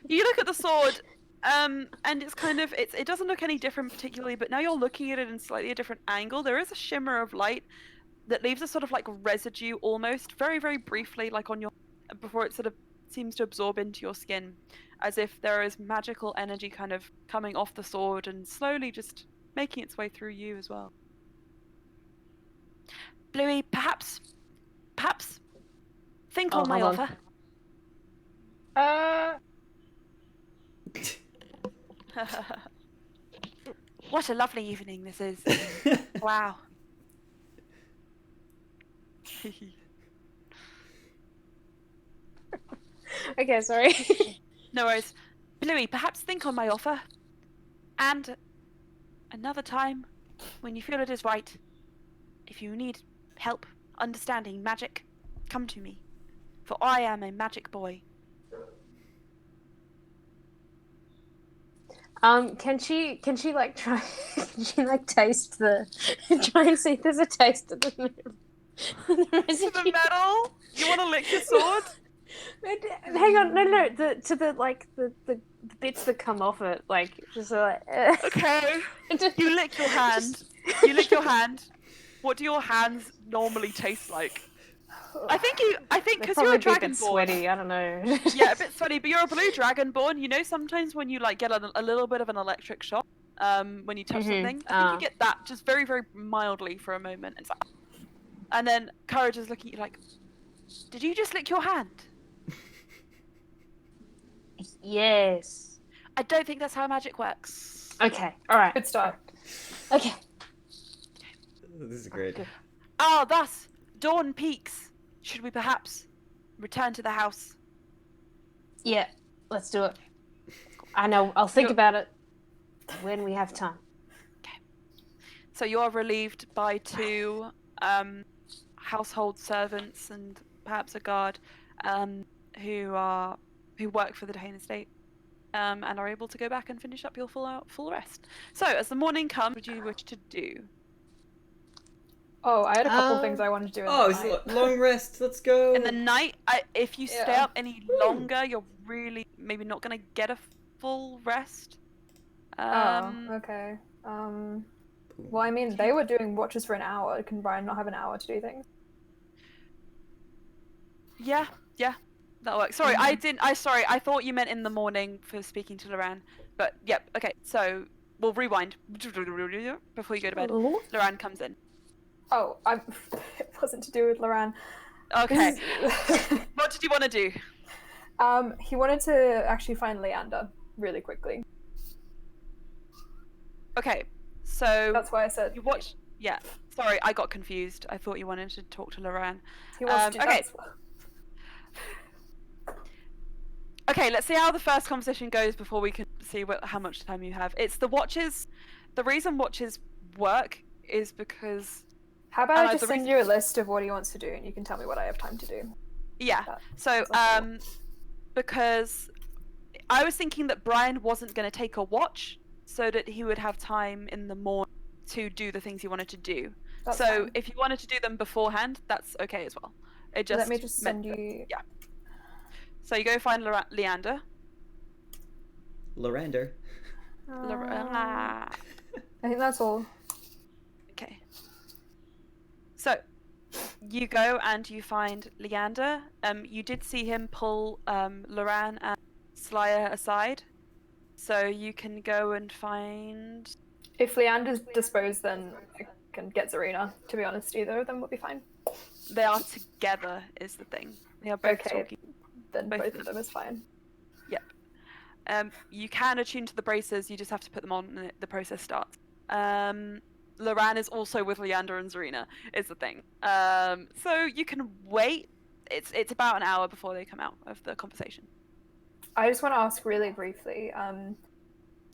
You look at the sword, and it's kind of it doesn't look any different particularly, but now you're looking at it in slightly a different angle. There is a shimmer of light that leaves a sort of like residue almost, very, very briefly, like on your before it sort of seems to absorb into your skin, as if there is magical energy kind of coming off the sword and slowly just making its way through you as well. Bluey, perhaps think on my hold offer. What a lovely evening this is. Wow. Okay, sorry. No worries. Bluey, perhaps think on my offer. And another time, when you feel it is right, if you need help understanding magic, come to me. For I am a magic boy. Can she like try? Can she like taste the? Try and see if there's a taste of the To the metal? You want to lick your sword? Hang on, no. The bits that come off it, like just like. Okay. You lick your hand. You lick your hand. What do your hands normally taste like? I think because you're a dragonborn. Sweaty. I don't know. Yeah, a bit sweaty, but you're a blue dragonborn. You know, sometimes when you like get a little bit of an electric shock, when you touch something, I think you get that just very, very mildly for a moment. It's like, and then Courage is looking at you like, "Did you just lick your hand?" Yes. I don't think that's how magic works. Okay. All right. Good start. Okay. This is great. Ah, thus dawn peaks. Should we perhaps return to the house? Yeah. Let's do it. I know. I'll think about it when we have time. Okay. So you're relieved by two household servants and perhaps a guard who work for the Dane estate and are able to go back and finish up your full rest. So as the morning comes, what do you wish to do? Oh, I had a couple things I wanted to do. In Oh, the it's night. a long rest. Let's go. In the night, if you stay Yeah. up any longer, you're really maybe not going to get a full rest. Okay. Well, I mean, they were doing watches for an hour. Can Brian not have an hour to do things? Yeah, that'll work. Sorry, I thought you meant in the morning for speaking to Loran. But yep, okay. So we'll rewind before you go to bed. Loran comes in. Oh, it wasn't to do with Loran. Okay. What did you want to do? He wanted to actually find Leander really quickly. Okay, so That's why I said you watch. Yeah, sorry, I got confused. I thought you wanted to talk to Loran. he wants to do okay. that as well. Okay, let's see how the first conversation goes before we can see how much time you have. It's the watches. The reason watches work is because. How about I just the send you a list of what he wants to do, and you can tell me what I have time to do. Yeah. So, because I was thinking that Brian wasn't going to take a watch, so that he would have time in the morning to do the things he wanted to do. That's so, fine. if you wanted to do them beforehand, that's okay as well. It just Let me just meant send you. yeah. So you go find Leander. Lorander. I think that's all. Okay. So you go and you find Leander. You did see him pull Loran and Slyer aside. So you can go and find. If Leander's disposed, then I can get Zarina. To be honest, either of them would be fine. They are together, is the thing. They are both Okay, talking. then both both of of them is fine. You can attune to the braces. You just have to put them on, and the process starts. Loran is also with Leander and Zarina. Is the thing. So you can wait. It's about an hour before they come out of the conversation. I just want to ask really briefly.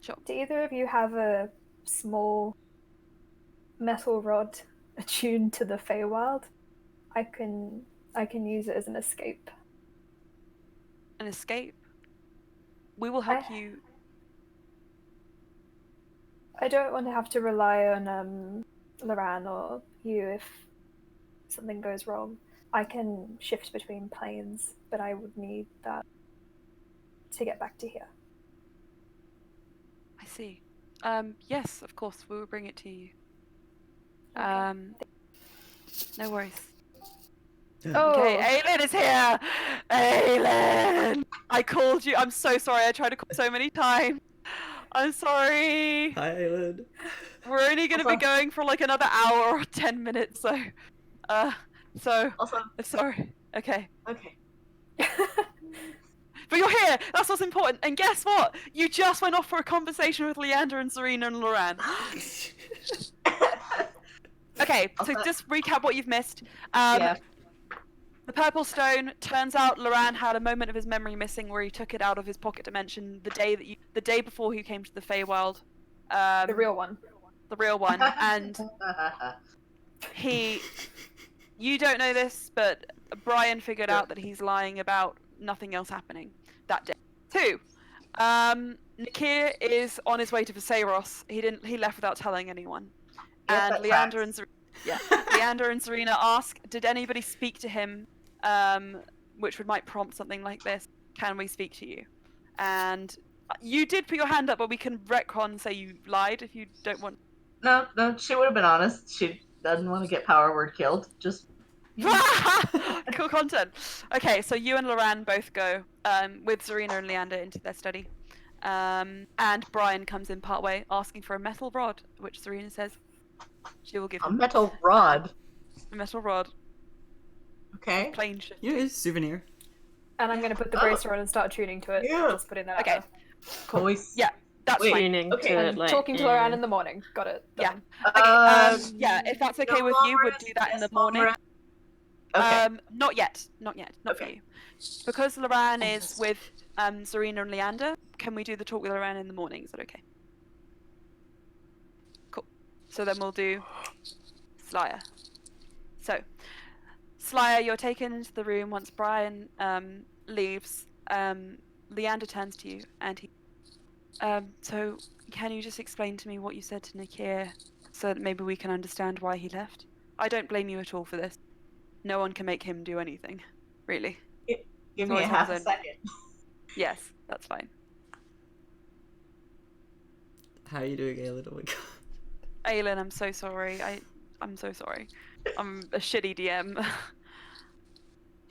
Sure. Do either of you have a small metal rod attuned to the Feywild? I can use it as an escape. An escape. We will help you. I don't want to have to rely on Loran or you if something goes wrong. I can shift between planes, but I would need that to get back to here. I see. Yes, of course, we will bring it to you. Okay. No worries. Oh, Okay, Aelin is here! Aelin! I called you. I'm so sorry. I tried to call so many times. I'm sorry. Hi, Aelin. We're only going to be going for like another hour or 10 minutes, so... Also, Sorry. Okay. okay. But you're here! That's what's important. And guess what? You just went off for a conversation with Leander and Zarina and Loran. Okay, so just recap what you've missed. Yeah. The purple stone, turns out Loran had a moment of his memory missing where he took it out of his pocket dimension the day before he came to the Feywild. the real one. The real one. And you don't know this, but Brian figured out that he's lying about nothing else happening that day. 2. Nikir is on his way to Viseros. He left without telling anyone. Yep, And Leander and Leander and Zarina ask, did anybody speak to him? Which might prompt something like this. Can we speak to you? And you did put your hand up, but we can retcon and say you lied if you don't want. No, she would have been honest. She doesn't want to get power word killed. Just Cool content. Okay, so you and Loran both go with Zarina and Leander into their study. And Brian comes in partway asking for a metal rod, which Zarina says she will give a him. metal rod. A metal rod. Okay. Plain shit. Yeah, it's a souvenir. And I'm going to put the bracer on and start tuning to it. Yeah. Just putting that Okay. out there. Cool. Yeah, that's fine. Tuning Okay. to And like talking to Loran in the morning. Got it. Yeah. Done. Okay, yeah, if that's okay no with you, long we'll rest, do that in the yes, long morning. rest. Okay. Not yet, not for Okay. you. Because Loran is with Zarina and Leander, can we do the talk with Loran in the morning? Is that okay? Cool. So then we'll do Slyer. So, Slyer, you're taken into the room once Brian leaves. Leander turns to you and he... so, can you just explain to me what you said to Nikir so that maybe we can understand why he left? I don't blame you at all for this. No one can make him do anything, really. Give so me a it's not half his a own- second. Yes, that's fine. How are you doing, Aelin? Oh my god. Aelin, I'm so sorry. I'm so sorry. I'm a shitty DM.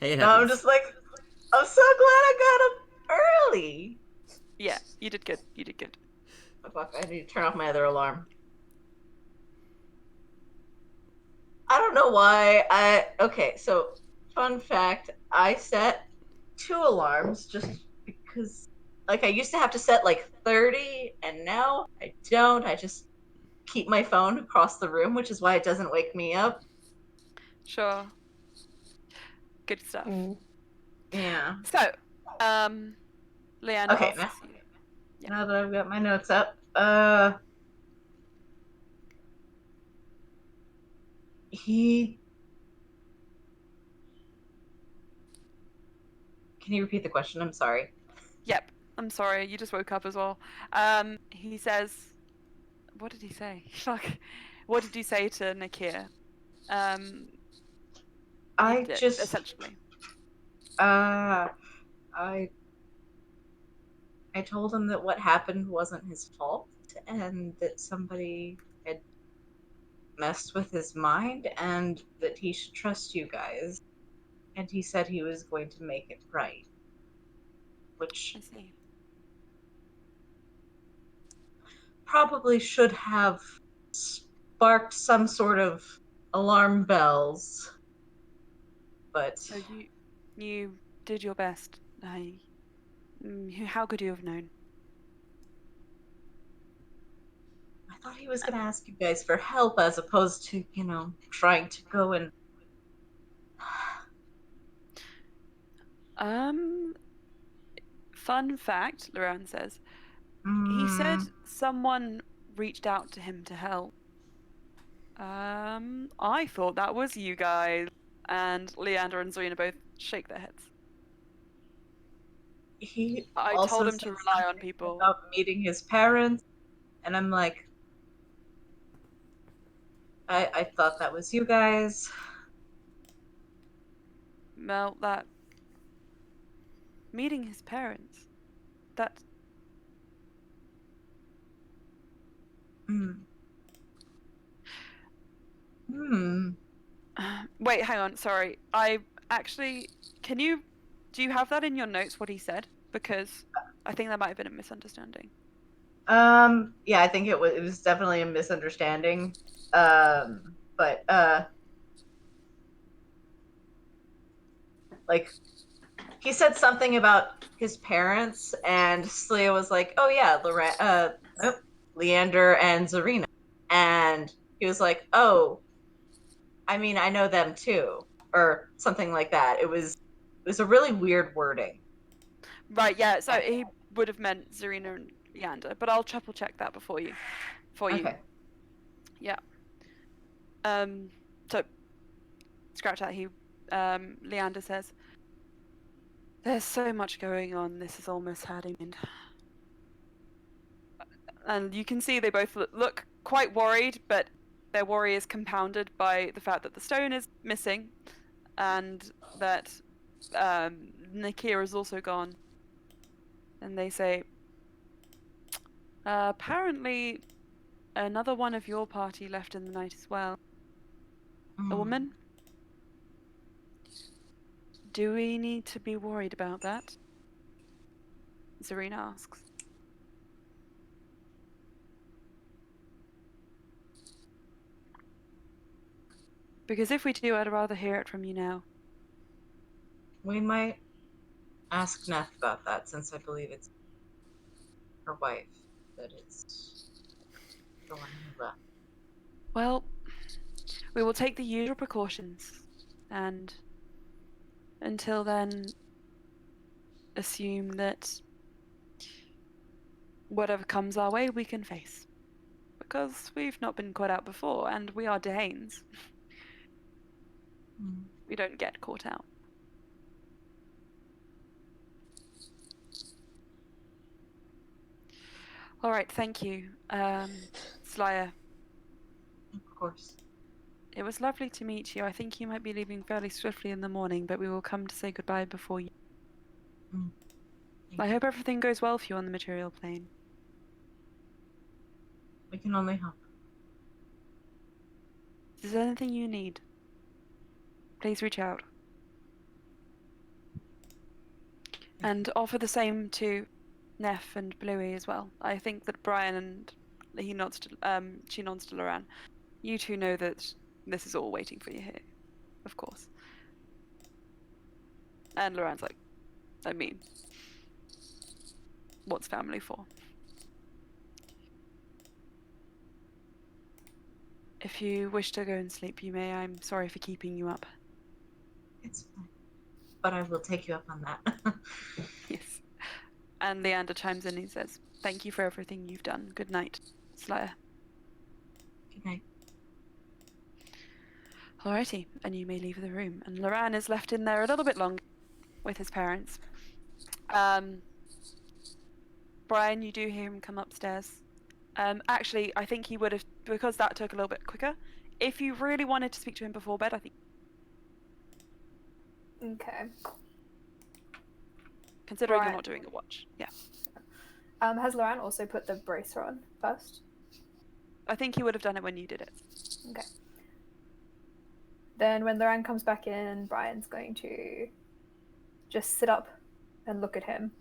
Hey, it No, happens. I'm just like, I'm so glad I got up early. Yeah, you did good. You did good. Oh, fuck, I need to turn off my other alarm. I don't know why okay, so fun fact, I set 2 alarms just because like I used to have to set like 30 and now I don't. I just keep my phone across the room, which is why it doesn't wake me up. Sure. Good stuff. Yeah. So, Leander Okay, asks you. Yeah. Now that I've got my notes up, Can you repeat the question? I'm sorry. Yep. I'm sorry. You just woke up as well. He says, what did he say? Fuck. What did you say to Nikir? I did, just, essentially. I, I told him that what happened wasn't his fault, and that somebody had messed with his mind, and that he should trust you guys. And he said he was going to make it right, which I see. probably should have sparked some sort of alarm bells. But So you did your best. How could you have known? I thought he was going to ask you guys for help as opposed to, trying to go and. Um, Fun fact, Loran says. He said Mm, someone reached out to him to help. I thought that was you guys. And Leander and Zarina both shake their heads. he I told also him to said rely on something people. about meeting his parents, and I'm like, I thought that was you guys. Well, that meeting his parents. That. Hmm. Hmm. Wait, hang on. Sorry. I actually. Can you. Do you have that in your notes, what he said? Because I think that might have been a misunderstanding. Yeah, I think it was definitely a misunderstanding. But like he said something about his parents, and Slia was like, "Oh yeah, Leander and Zarina," and he was like, "Oh, I mean, I know them too," or something like that. It was a really weird wording. Right, yeah, so he would have meant Zarina and Leander, but I'll triple check that before you. For you. Okay. Yeah. So scratch that. Leander says, "There's so much going on. This is almost hurting." And you can see they both look quite worried, but their worry is compounded by the fact that the stone is missing, and that Nakia is also gone. And they say, apparently, another one of your party left in the night as well. A Mm. woman? Do we need to be worried about that? Zarina asks. Because if we do, I'd rather hear it from you now. We might ask Neff about that, since I believe it's her wife that is the one who left. Well, we will take the usual precautions, and until then, assume that whatever comes our way, we can face. Because we've not been caught out before, and we are Danes. Mm. We don't get caught out. All right, thank you, Slya. Of course. It was lovely to meet you. I think you might be leaving fairly swiftly in the morning, but we will come to say goodbye before you. Mm. I hope everything goes well for you on the material plane. We can only hope. If there's anything you need, please reach out. And offer the same to Neff and Bluey as well. I think that Brian and she nods to Loran. You two know that this is all waiting for you here, of course. And Loran's like, I mean, what's family for? If you wish to go and sleep, you may. I'm sorry for keeping you up. It's fine. But I will take you up on that. Yes. And Leander chimes in and he says, "Thank you for everything you've done. Good night, Slayer." Good night. Alrighty, and you may leave the room. And Loran is left in there a little bit longer with his parents. Brian, you do hear him come upstairs. Actually, I think he would have, because that took a little bit quicker. If you really wanted to speak to him before bed, I think. Okay. Considering you're Right. not doing a watch. Yeah. Has Loran also put the bracer on first? I think he would have done it when you did it. Okay. Then when Loran comes back in, Brian's going to just sit up and look at him.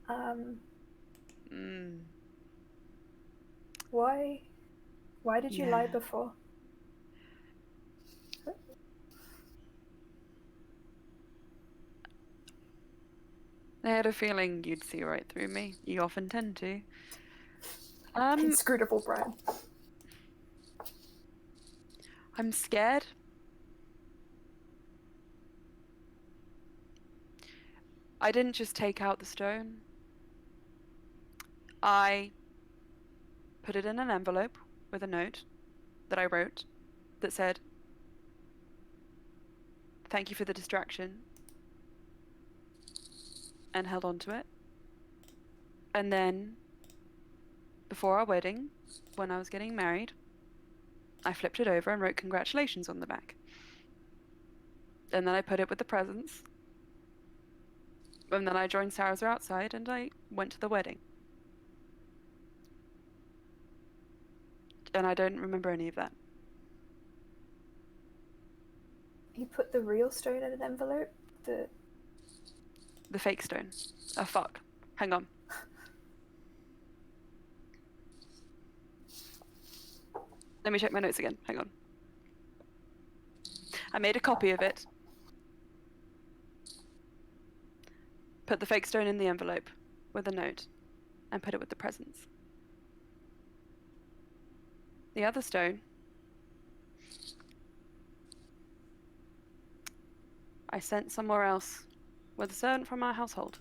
Mm. Why did you lie before? I had a feeling you'd see right through me. You often tend to. Inscrutable Brian. I'm scared. I didn't just take out the stone. I put it in an envelope with a note that I wrote that said, "Thank you for the distraction," and held on to it. And then, before our wedding, when I was getting married, I flipped it over and wrote "Congratulations" on the back. And then I put it with the presents. And then I joined Sarah's outside and I went to the wedding. And I don't remember any of that. You put the real stone in an envelope? The fake stone. Oh, fuck. Hang on. Let me check my notes again. Hang on. I made a copy of it. Put the fake stone in the envelope with a note and put it with the presents. The other stone, I sent somewhere else with a servant from our household.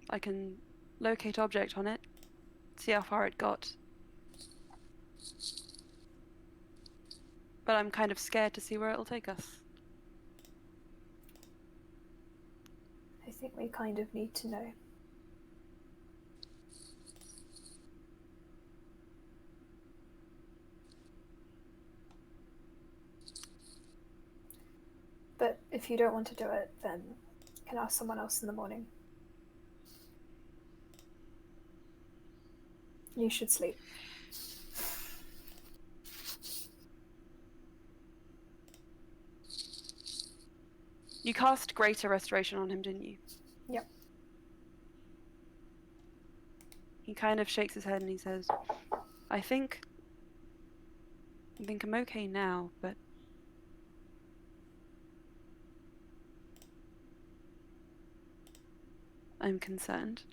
I can locate object on it, see how far it got. But I'm kind of scared to see where it'll take us. I think we kind of need to know. But if you don't want to do it, then you can ask someone else in the morning. You should sleep. You cast Greater Restoration on him, didn't you? Yep. He kind of shakes his head and he says, I think I'm okay now, but I'm concerned.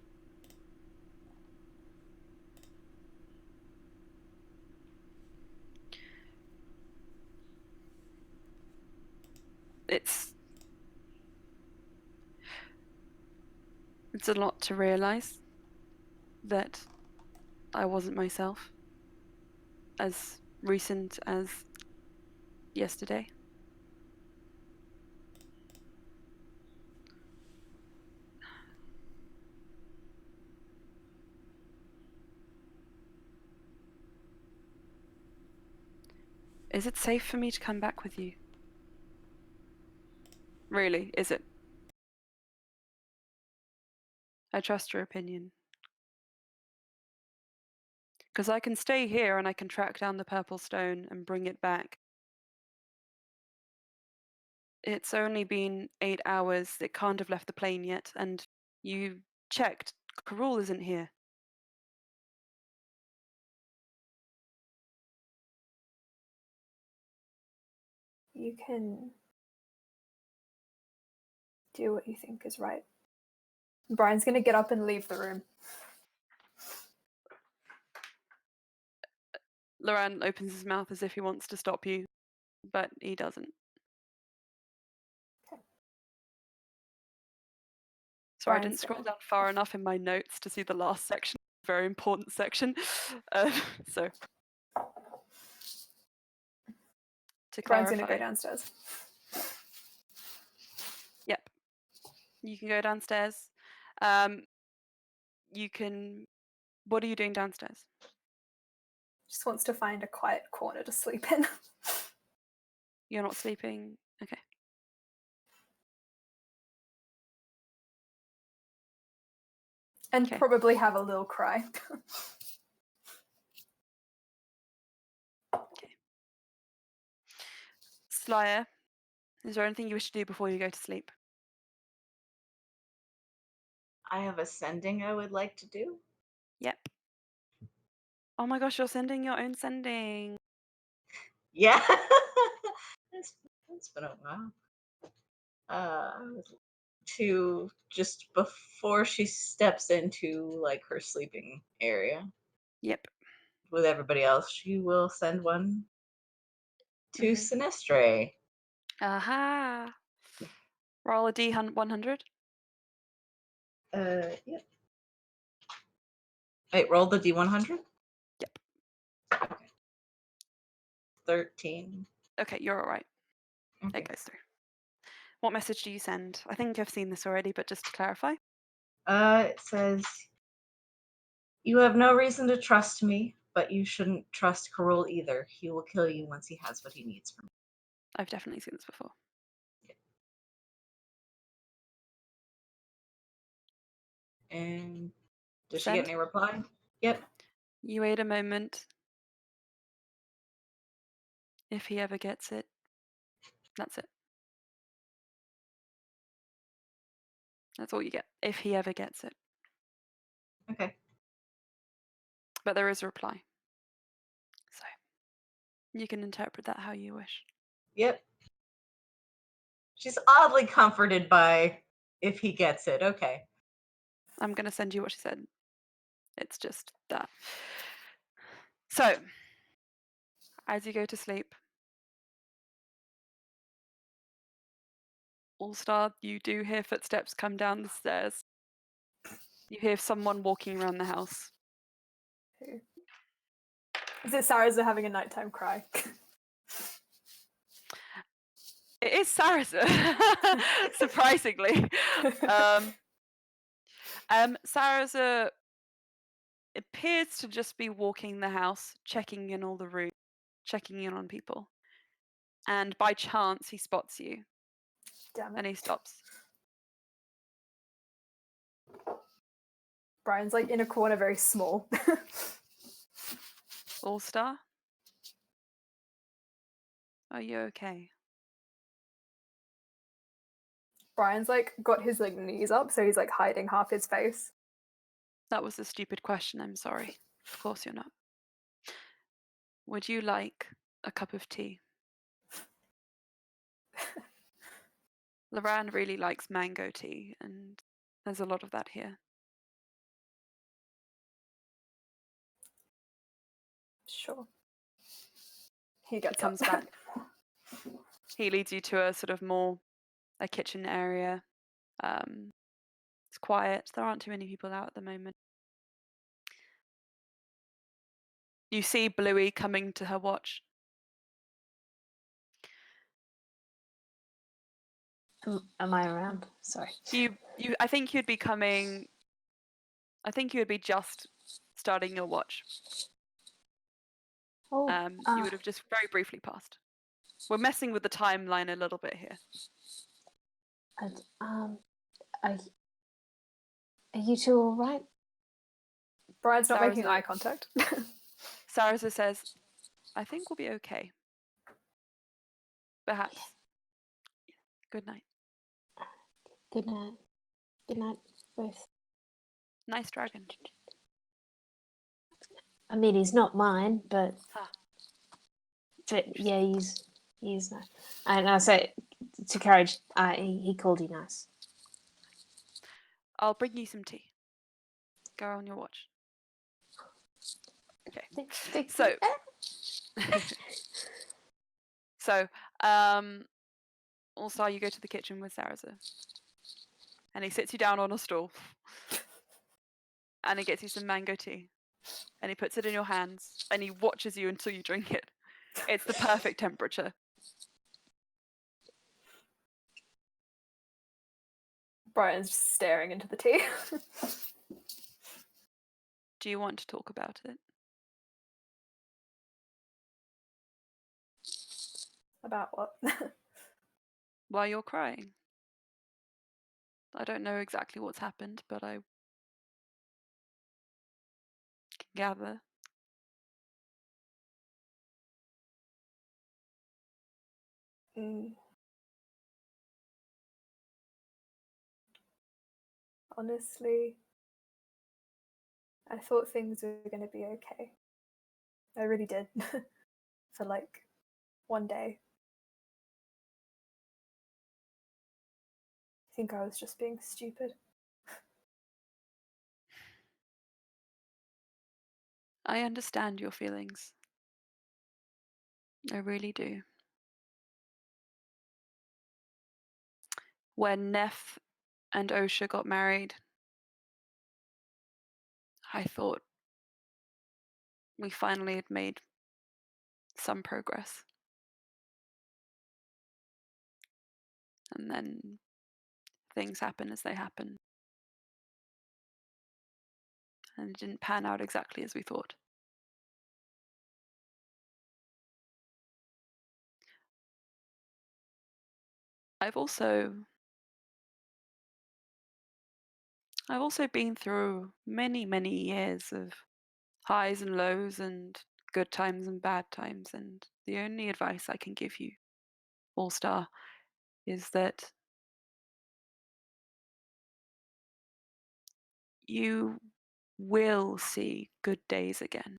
It's a lot to realize that I wasn't myself as recent as yesterday. Is it safe for me to come back with you? Really, is it? I trust your opinion. Because I can stay here and I can track down the purple stone and bring it back. It's only been 8 hours. It can't have left the plane yet. And you checked. Karul isn't here. You can do what you think is right. Brian's going to get up and leave the room. Loran opens his mouth as if he wants to stop you, but he doesn't. Okay. Sorry, I didn't scroll down far enough in my notes to see the last section. Very important section. So, to Brian's clarify. going to go downstairs. Yep. You can go downstairs. You can... What are you doing downstairs? Just wants to find a quiet corner to sleep in. You're not sleeping? Okay. And Okay. probably have a little cry. Slyer, is there anything you wish to do before you go to sleep? I have a sending I would like to do. Yep. Oh my gosh, you're sending your own sending. Yeah. it's been a while. To just before she steps into like her sleeping area Yep. with everybody else, she will send one to Sinistre. Aha. Roll a D100. Yep. Wait, roll the D100. Yep. Okay. 13. Okay, you're all right. Okay. It goes through. What message do you send? I think I've seen this already, but just to clarify. It says, "You have no reason to trust me, but you shouldn't trust Karol either. He will kill you once he has what he needs from you." I've definitely seen this before. And does she Send. get any reply? Yep. You wait a moment. If he ever gets it, that's it. That's all you get. If he ever gets it. Okay. But there is a reply. So you can interpret that how you wish. Yep. She's oddly comforted by if he gets it. Okay. I'm going to send you what she said. It's just that. So, as you go to sleep, All-Star, you do hear footsteps come down the stairs. You hear someone walking around the house. Is it Sarah's having a nighttime cry? It is Sarasa, surprisingly. Sarasa appears to just be walking the house, checking in all the rooms, checking in on people. And by chance, he spots you Damn and it. he stops. Brian's like in a corner, very small. All-Star? Are you okay? Brian's like got his like knees up, so he's like hiding half his face. That was a stupid question, I'm sorry. Of course you're not. Would you like a cup of tea? Loran really likes mango tea, and there's a lot of that here. Sure. He He gets comes up. back. He leads you to a sort of more a kitchen area. It's quiet. There aren't too many people out at the moment. You see Bluey coming to her watch. Am I around? Sorry. I think you'd be coming. I think you would be just starting your watch. Oh, You would have just very briefly passed. We're messing with the timeline a little bit here. are you two all right? Brian's not making Sarasa- eye contact. Sarasa says, I think we'll be okay. Perhaps. Good night. Good night. Good night, both. Nice dragon. I mean, he's not mine, but Huh. yeah, he's nice. And I say to Courage, he called you nice. I'll bring you some tea. Go on your watch. Okay. So, also you go to the kitchen with Sarasa. And he sits you down on a stool. And he gets you some mango tea. And he puts it in your hands. And he watches you until you drink it. It's the perfect temperature. Brian's just staring into the tea. Do you want to talk about it? About what? Why you're crying. I don't know exactly what's happened, but I can gather. Mm. Honestly, I thought things were going to be okay. I really did. For like one day. I think I was just being stupid. I understand your feelings. I really do. When Neff and Osha got married, I thought we finally had made some progress. And then things happen as they happen. And it didn't pan out exactly as we thought. I've also been through many, many years of highs and lows and good times and bad times, and the only advice I can give you, All Star, is that you will see good days again.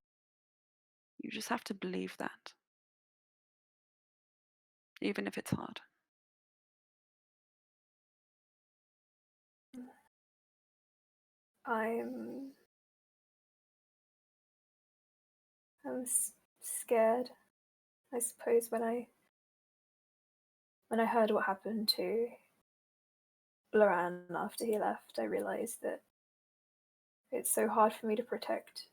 You just have to believe that, even if it's hard. I'm scared. I suppose when I heard what happened to Loran after he left, I realized that it's so hard for me to protect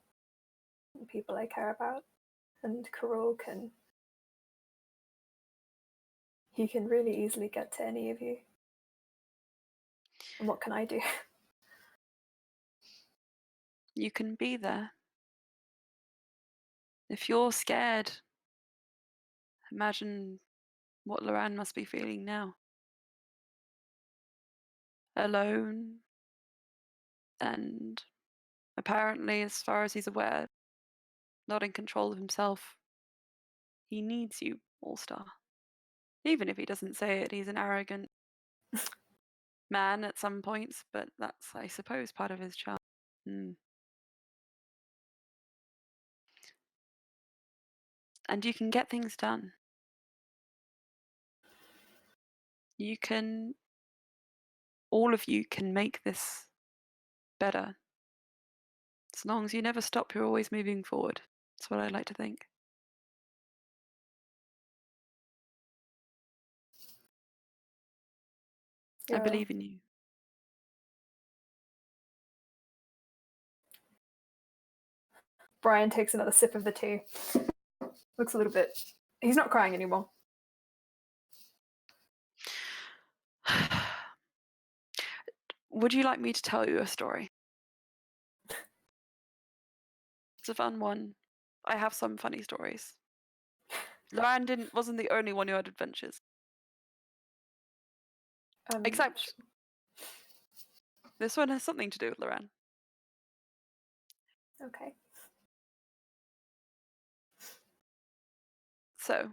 the people I care about, and Karol he can really easily get to any of you. And what can I do? You can be there. If you're scared, imagine what Loran must be feeling now. Alone, and apparently, as far as he's aware, not in control of himself. He needs you, All Star. Even if he doesn't say it, he's an arrogant man at some points, but that's, I suppose, part of his charm. Mm. And you can get things done. You can, all of you can make this better. As long as you never stop, you're always moving forward. That's what I like to think. I Yeah. believe in you. Brian takes another sip of the tea. Looks a little bit. He's not crying anymore. Would you like me to tell you a story? It's a fun one. I have some funny stories. Loran wasn't the only one who had adventures. Except this one has something to do with Loran. Okay. So,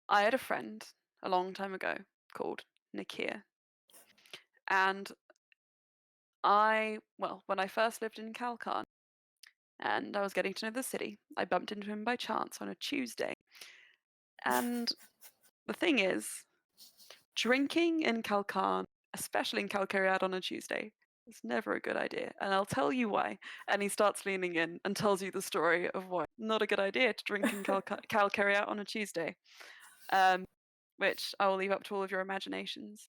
I had a friend a long time ago called Nakia. And when I first lived in Kalkan and I was getting to know the city, I bumped into him by chance on a Tuesday. And the thing is, drinking in Kalkan, especially in Kalkariad on a Tuesday, is never a good idea. And I'll tell you why. And he starts leaning in and tells you the story of why not a good idea to drink in Kalkariad on a Tuesday. Which I will leave up to all of your imaginations.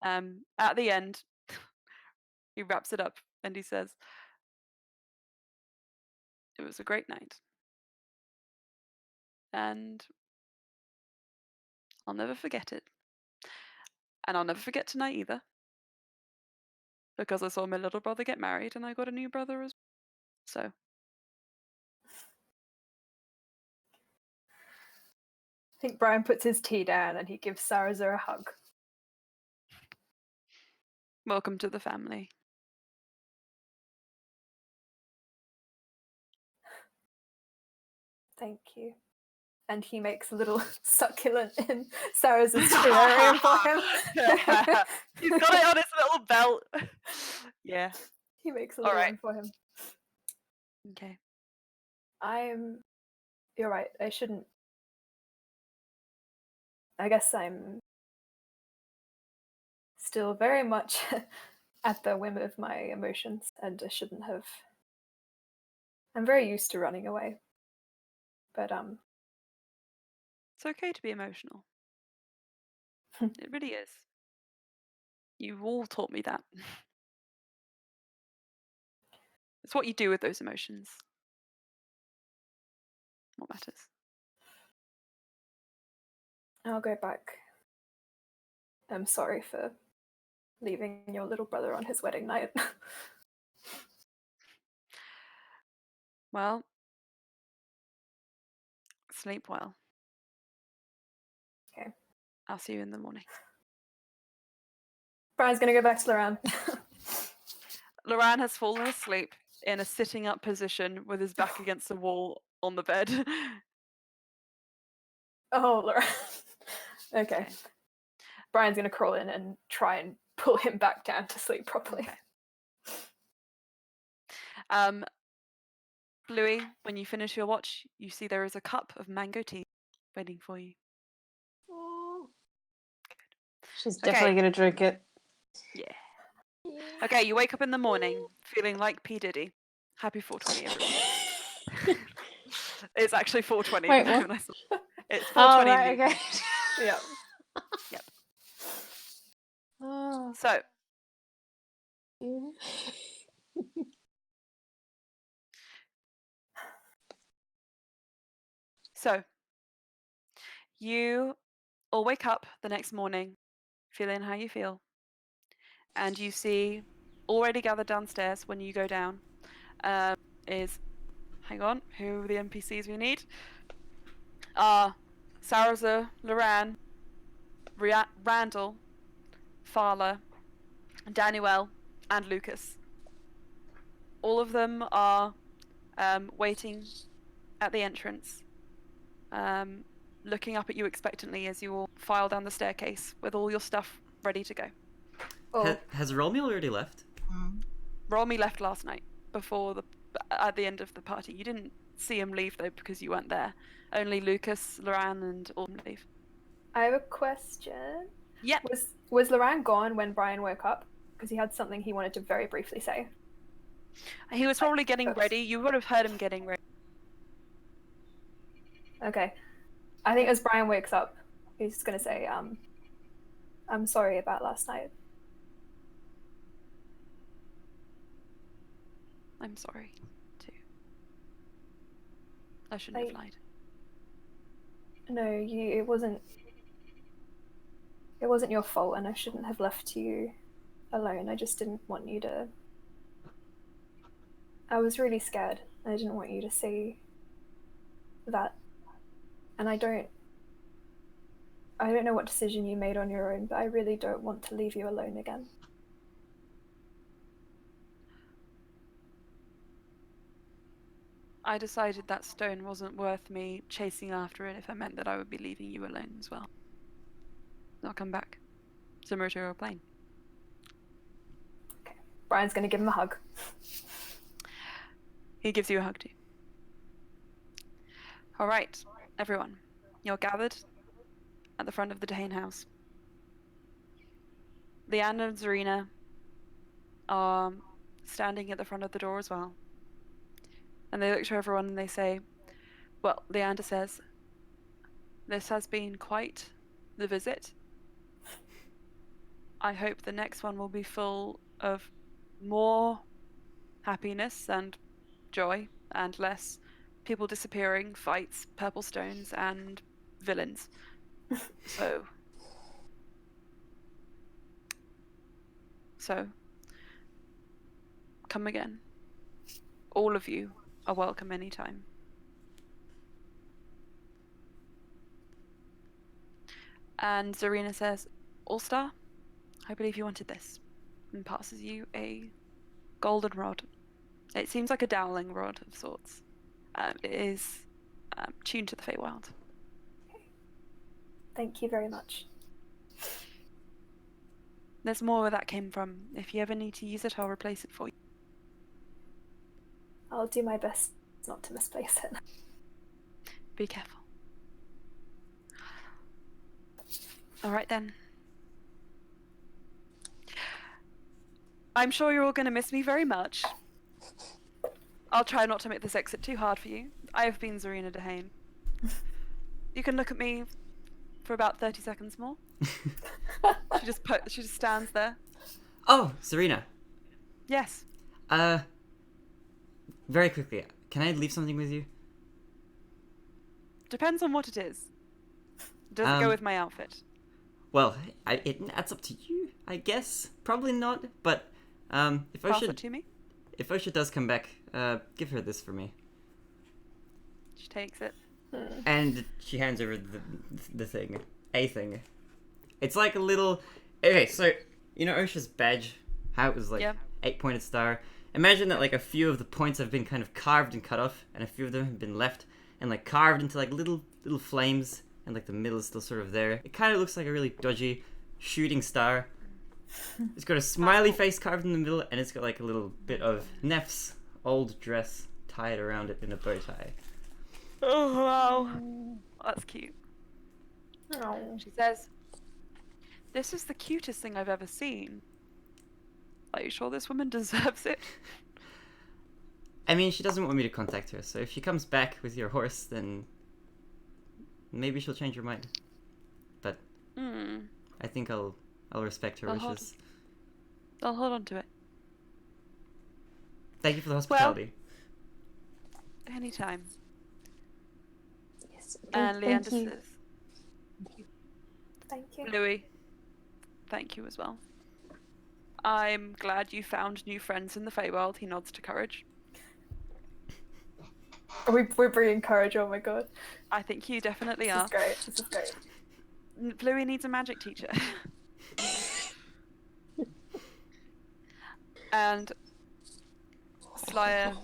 At the end, he wraps it up and he says, "It was a great night. And I'll never forget it. And I'll never forget tonight either. Because I saw my little brother get married and I got a new brother as well. So." think Brian puts his tea down and he gives Saraza a hug. Welcome to the family. Thank you. And he makes a little succulent in Saraza's terrarium for him. He's got it on his little belt. Yeah. He makes a little Alright. one for him. Okay. You're right, I shouldn't. I guess I'm still very much at the whim of my emotions, and I shouldn't have. I'm very used to running away. But It's okay to be emotional. It really is. You've all taught me that. It's what you do with those emotions. What matters. I'll go back. I'm sorry for leaving your little brother on his wedding night. Well, sleep well. Okay. I'll see you in the morning. Brian's gonna go back to Loran. Loran has fallen asleep in a sitting up position with his back against the wall on the bed. Oh, Loran. Okay. Brian's gonna crawl in and try and pull him back down to sleep properly. Okay. Louis, when you finish your watch, you see there is a cup of mango tea waiting for you. She's definitely going to drink it. Yeah. Okay, you wake up in the morning feeling like P. Diddy. Happy 420, everyone. It's actually 420. Wait, what? It's 420. Oh, right, okay. Yeah. Yep. Oh. So, you all wake up the next morning feeling how you feel. And you see, already gathered downstairs when you go down, is, hang on, who are the NPCs we need? Saraza, Loran, Randall, Farla, Daniel, and Lucas. All of them are waiting at the entrance, looking up at you expectantly as you all file down the staircase with all your stuff ready to go. Oh, Has Romeo already left? Romy left last night at the end of the party. You didn't see him leave though because you weren't there. Only Lucas, Loran, and Autumn leave. I have a question. Yep. Was Loran gone when Brian woke up? Because he had something he wanted to very briefly say. He was probably getting Oops. ready. You would have heard him getting ready. Okay. I think as Brian wakes up, he's just gonna say, I'm sorry about last night. I'm sorry, too. I shouldn't have lied. No, it wasn't your fault, and I shouldn't have left you alone. I just didn't want you to. I was really scared. I didn't want you to see that. And I don't know what decision you made on your own, but I really don't want to leave you alone again. I decided that stone wasn't worth me chasing after it if it meant that I would be leaving you alone as well. I'll come back. To Murder Plane. Okay. Brian's gonna give him a hug. He gives you a hug too. Alright, everyone. You're gathered at the front of the Dane house. Leanne and Zarina are standing at the front of the door as well. And they look to everyone and they say, well, Leander says, this has been quite the visit. I hope the next one will be full of more happiness and joy and less people disappearing, fights, purple stones, and villains. So, come again. All of you are welcome anytime. And Zarina says, All-Star, I believe you wanted this, and passes you a golden rod. It seems like a dowling rod of sorts. It is tuned to the Feywild. Thank you very much. There's more where that came from. If you ever need to use it, I'll replace it for you. I'll do my best not to misplace it. Be careful. Alright then. I'm sure you're all going to miss me very much. I'll try not to make this exit too hard for you. I have been Zarina Dehane. You can look at me for about 30 seconds more. She just stands there. Oh, Serena. Yes. Very quickly, can I leave something with you? Depends on what it is. Doesn't go with my outfit. Well, that's up to you, I guess. Probably not, but if Pass it to me. If Osha does come back, give her this for me. She takes it. And she hands over the thing. A thing. It's like a little... Okay, so, you know Osha's badge? How it was like 8-pointed star? Imagine that like a few of the points have been kind of carved and cut off, and a few of them have been left, and like carved into like little flames, and like the middle is still sort of there. It kind of looks like a really dodgy shooting star. It's got a smiley face carved in the middle, and it's got like a little bit of Neff's old dress tied around it in a bow tie. Oh, wow. That's cute. Oh. She says, this is the cutest thing I've ever seen. Are you sure this woman deserves it? I mean, she doesn't want me to contact her, so if she comes back with your horse, then maybe she'll change her mind. But I think I'll respect her wishes. I'll hold on to it. Thank you for the hospitality. Well, anytime. Yes. And Leander thank you. says, Thank you. Louis, thank you as well. I'm glad you found new friends in the Feywild. He nods to Courage. We're bringing courage, oh my god. I think you definitely This are. is great, this is great. Louis needs a magic teacher. And Slya,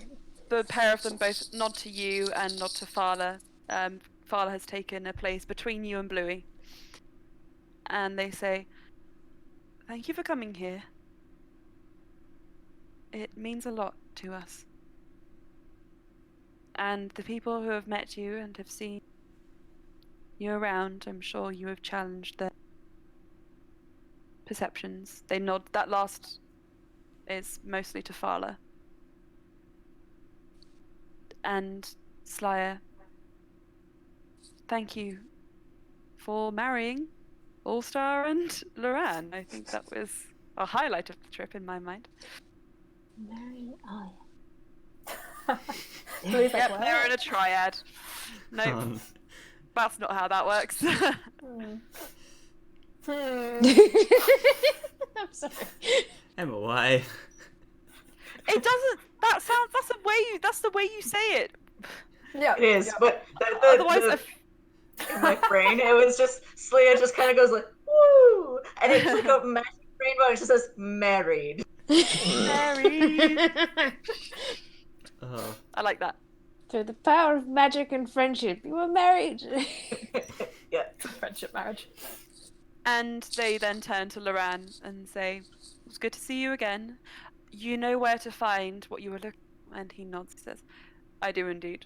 the pair of them both nod to you and nod to Fala. Fala has taken a place between you and Bluey. And they say, thank you for coming here. It means a lot to us. And the people who have met you and have seen you around, I'm sure you have challenged their perceptions. They nod. That last is mostly to Fala. And Slya, thank you for marrying All-Star and Loran. I think that was a highlight of the trip in my mind. Mary, oh Louis' like, Yep, what? they're in a triad. Nope, that's not how that works. I'm sorry. Emma, why? It doesn't. That's the way you say it. Yeah. It is, yeah. but Otherwise, in my brain, it was just Slya just kind of goes like woo, and it's like a magic rainbow. It just says married. married. Oh. I like that. Through the power of magic and friendship, you were married. Yeah. Friendship marriage. And they then turn to Loran and say, "It's good to see you again. You know where to find what you were looking." And he nods. He says, "I do indeed."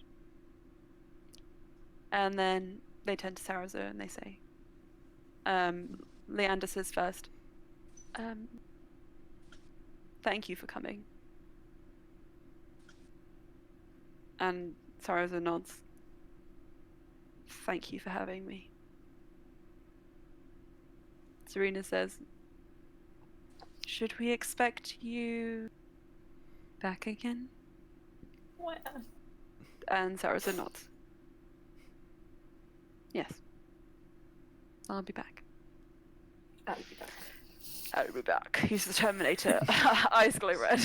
And then they turn to Sarazu and they say, Leander says first, "Thank you for coming." And Sarazu nods. "Thank you for having me." Serena says, "Should we expect you back again?" What? And Sarazu nods. "Yes. I'll be back." I'll be back. I'll be back. He's the Terminator. Eyes glow red.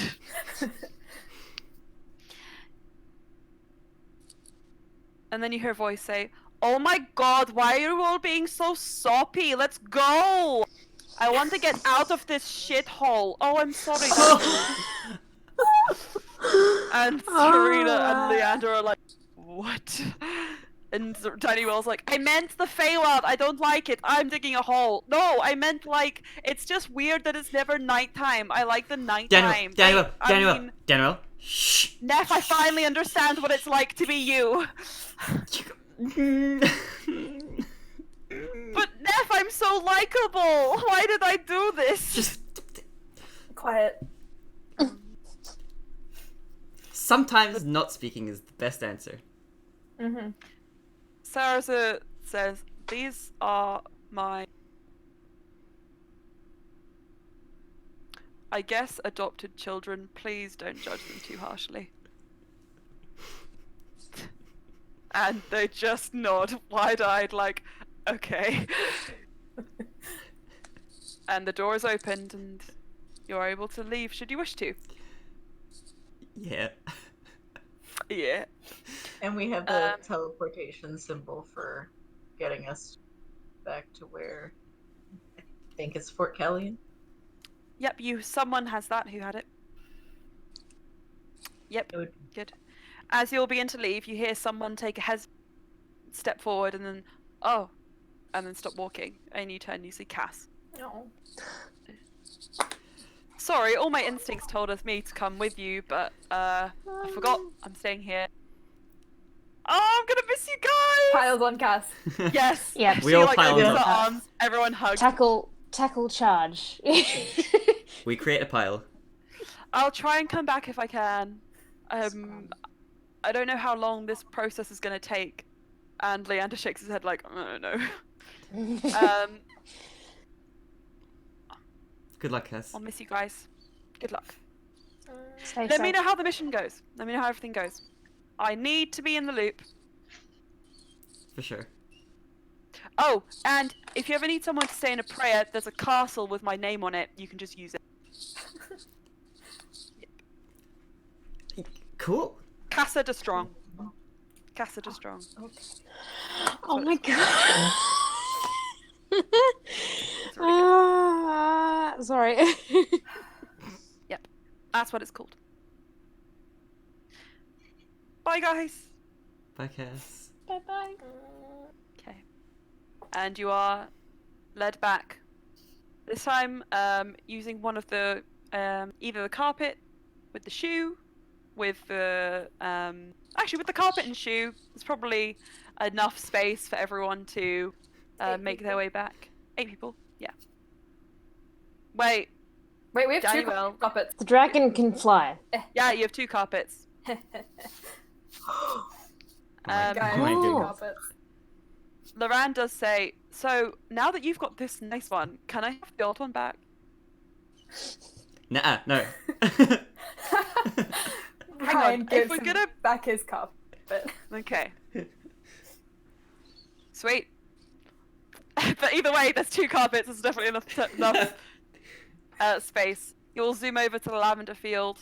And then you hear a voice say, Oh my god, why are you all being so soppy? Let's go! I want to get out of this shithole. Oh, I'm sorry. And Serena and Leander are like, what? And Daniel's like, I meant the Feywild. I don't like it. I'm digging a hole. No, I meant like, it's just weird that it's never nighttime. I like the nighttime. Daniel, shh. Neff, I finally understand what it's like to be you. But Neff, I'm so likable. Why did I do this? Just Quiet. sometimes not speaking is the best answer. Mm-hmm. Sarasa says, these are my, I guess, adopted children. Please don't judge them too harshly. And they just nod, wide-eyed, like, okay. And the door is opened, and you're able to leave should you wish to. Yeah. Yeah. And we have the teleportation symbol for getting us back to where I think it's Fort Kellyan. Yep, someone has that who had it. Yep, It would- good. As you'll begin to leave, you hear someone take a step forward and then, oh, and then stop walking. And you turn and you see Cass. No. Sorry, all my instincts told me to come with you, but I forgot. I'm staying here. Oh, I'm gonna miss you guys! Piles on Cass. Yes. Yeah. We She, all like, pile opens on her top. arms, everyone hugs. Tackle charge. We create a pile. I'll try and come back if I can. I don't know how long this process is gonna take. And Leander shakes his head like, oh no. Good luck, Cass. I'll miss you guys. Good luck. Stay Let me safe. know how the mission goes. Let me know how everything goes. I need to be in the loop. For sure. Oh, and if you ever need someone to say in a prayer, there's a castle with my name on it. You can just use it. Cool. Casa de Strong. Casa de Strong. Oh my god. Sorry. Yep, that's what it's called. Bye, guys. Bye, Cass. Bye bye. Okay. And you are led back. This time, using one of the either the carpet with the shoe, with the actually with the carpet and shoe. There's probably enough space for everyone to make their way back. 8 people. Yeah. Wait. Wait, we have two Daniel. carpets. The dragon can fly. Yeah, you have 2 carpets. Oh my, Guys, oh my two goodness. carpets. Loran does say, so now that you've got this nice one, can I have the old one back? Nuh-uh, no. Ryan on, if gives we're him gonna- back his carpet. Okay. Sweet. But either way, there's 2 carpets. There's definitely enough space. You'll zoom over to the lavender field.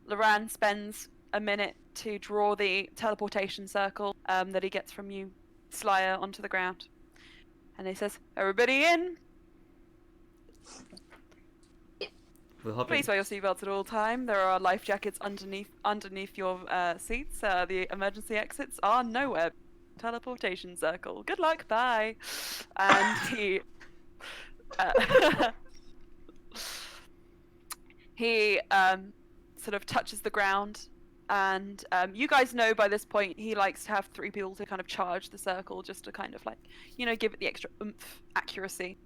Loran spends a minute to draw the teleportation circle that he gets from you, Slyer, onto the ground. And he says, everybody in! We'll hop Please in. wear your seatbelts at all time. There are life jackets underneath your seats. The emergency exits are nowhere. Teleportation circle. Good luck. Bye. And he he sort of touches the ground, and you guys know by this point he likes to have 3 people to kind of charge the circle, just to kind of like, you know, give it the extra oomph, accuracy.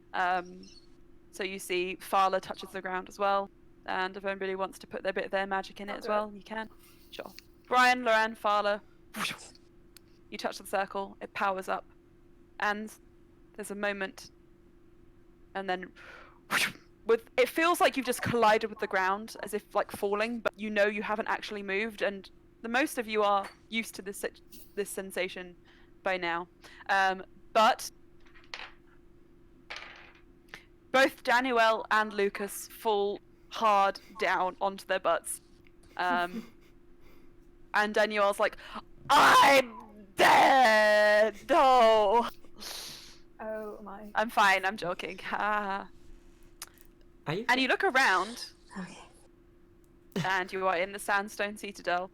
So you see Farla touches the ground as well, and if anybody wants to put their bit of their magic in it as well, you can. Sure. Brian, Loran, Farla, you touch the circle, it powers up, and there's a moment, and then it feels like you've just collided with the ground, as if like falling, but you know you haven't actually moved, and the most of you are used to this sensation by now. But both Daniel and Lucas fall hard down onto their butts. And Daniel's like, I'm dead. No. Oh my. I'm fine. I'm joking. Are you? And you look around, Okay. and you are in the Sandstone Citadel.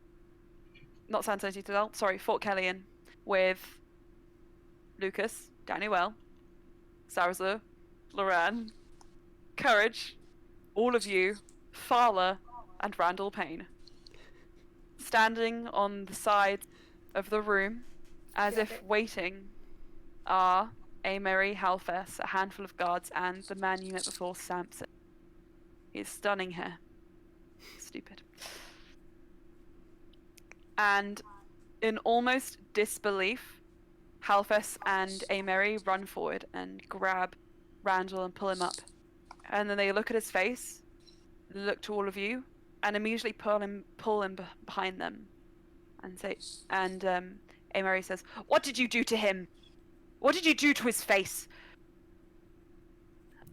Not Sandstone Citadel. Sorry, Fort Kellyan, with Lucas, Daniel, Sarazur, Loran, Courage, all of you, Fala, and Randall Payne. Standing on the side of the room, as if waiting, are Amory, Halfess, a handful of guards, and the man you met before, Samson. He's stunning hair. Stupid. And in almost disbelief, Halfess and Amory run forward and grab Randall and pull him up. And then they look at his face, look to all of you, and immediately pull him behind them, and say, and Amory says, "What did you do to him? What did you do to his face?"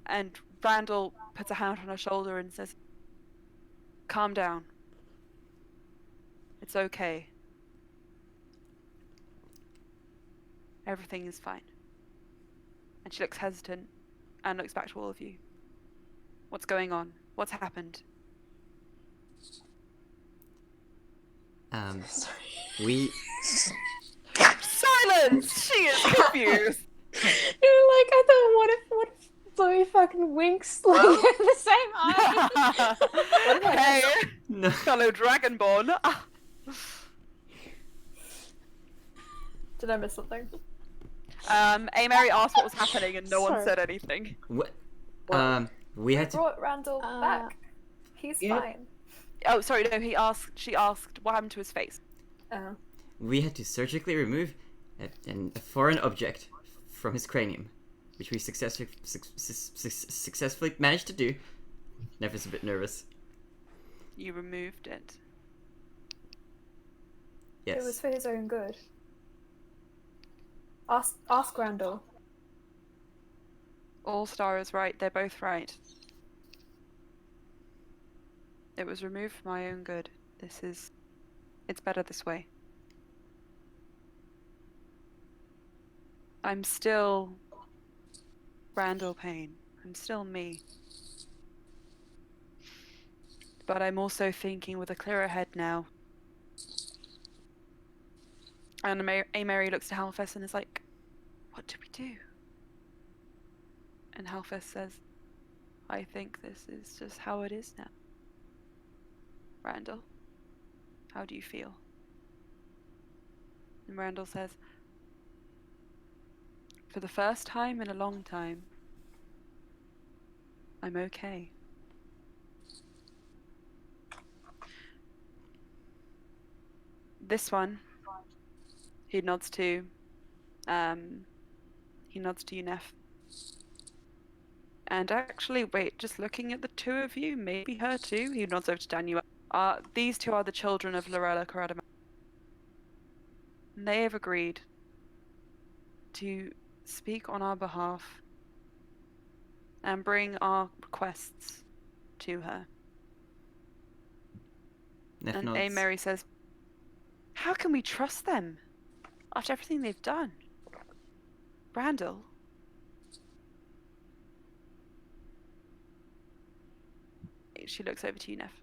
And Randall puts a hand on her shoulder and says, "Calm down. It's okay. Everything is fine." And she looks hesitant and looks back to all of you. What's going on? What's happened? We. Silence! She is confused! You're like, I thought, what if Chloe fucking winks like at the same eye? Hey, No. fellow Dragonborn. Did I miss something? Amory asked what was happening and no one Sorry. said anything. What? Well, We had to. Brought Randall back. He's Yeah. fine. Oh, sorry, no, she asked what happened to his face. Oh. We had to surgically remove a foreign object from his cranium, which we successfully managed to do. Never's a bit nervous. You removed it. Yes. It was for his own good. Ask Randall. All-Star is right, they're both right. It was removed for my own good. It's better this way. I'm still Randall Payne. I'm still me. But I'm also thinking with a clearer head now. And Amory looks to Halfess and is like, "What do we do?" And Halfess says, "I think this is just how it is now." Randall, how do you feel? And Randall says, "For the first time in a long time, I'm okay." This one, he nods to you, Neff. And actually, wait, just looking at the two of you, maybe her too. He nods over to Daniel. These two are the children of Lorella Caradama. And they have agreed to speak on our behalf and bring our requests to her. Neff And nods. Mary says, "How can we trust them after everything they've done?" Randall? She looks over to you, Neff.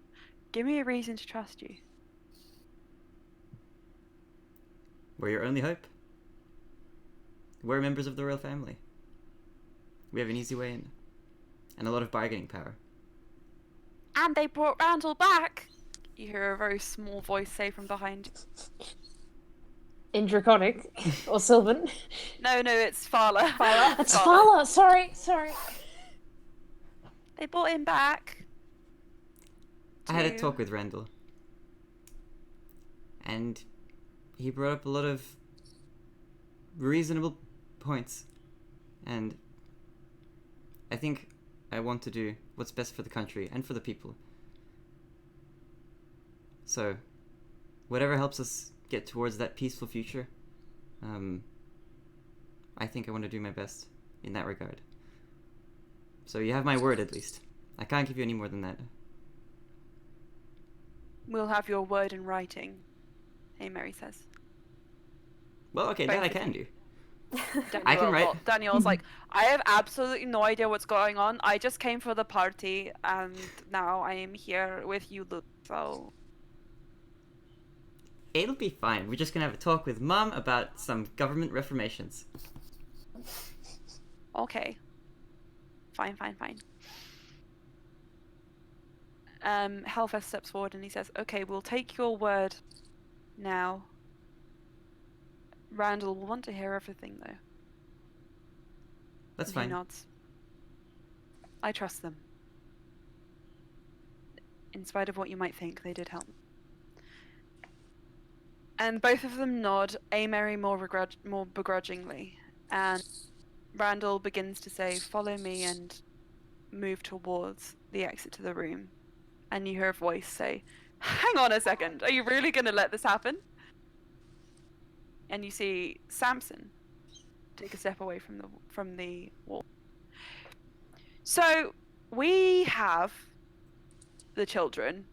Give me a reason to trust you. We're your only hope. We're members of the royal family. We have an easy way in. And a lot of bargaining power. And they brought Randall back! You hear a very small voice say from behind you. In Draconic or Sylvan. No, it's Fala. It's Fala. Sorry. They brought him back. I had a talk with Randall. And he brought up a lot of reasonable points. And I think I want to do what's best for the country and for the people. So, whatever helps us get towards that peaceful future, I think I want to do my best in that regard. So you have my word, at least. I can't give you any more than that. We'll have your word in writing, Mary says. Well, okay, that I can do. Daniel, I can write. well, Daniel's like, I have absolutely no idea what's going on. I just came for the party, and now I am here with you, Luke. So It'll be fine. We're just gonna have a talk with Mum about some government reformations. okay, fine. Hellfest steps forward and he says, "Okay, we'll take your word now. Randall will want to hear everything, though." That's And he fine. nods. I trust them. In spite of what you might think, they did help me. And both of them nod, Amory more begrudgingly, and Randall begins to say, "Follow me," and move towards the exit to the room. And you hear a voice say, "Hang on a second, are you really going to let this happen?" And you see Samson take a step away from the wall. So we have the children,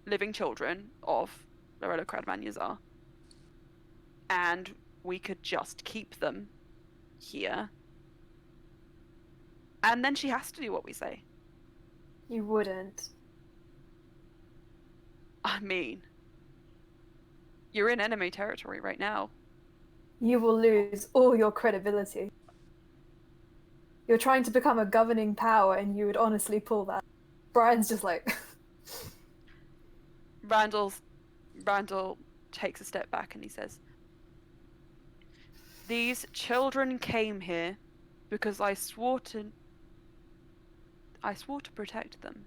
living children of Lorella Cradman Yazar, and we could just keep them here, and then she has to do what we say. You wouldn't. I mean, you're in enemy territory right now. You will lose all your credibility. You're trying to become a governing power and you would honestly pull that. Brian's just like... Randall takes a step back and he says, "These children came here because I swore to protect them.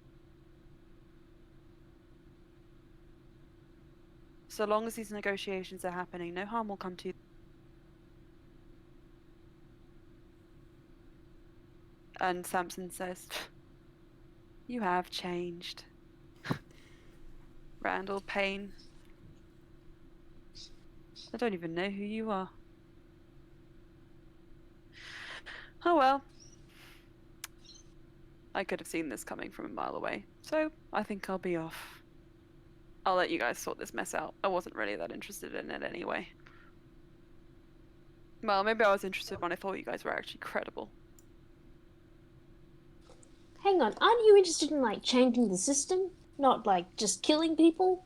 So long as these negotiations are happening, no harm will come to them." And Samson says, "You have changed." Randall Payne. I don't even know who you are. Oh well. I could have seen this coming from a mile away, so I think I'll be off. I'll let you guys sort this mess out. I wasn't really that interested in it anyway. Well, maybe I was interested when I thought you guys were actually credible. Hang on, aren't you interested in, like, changing the system? Not, like, just killing people?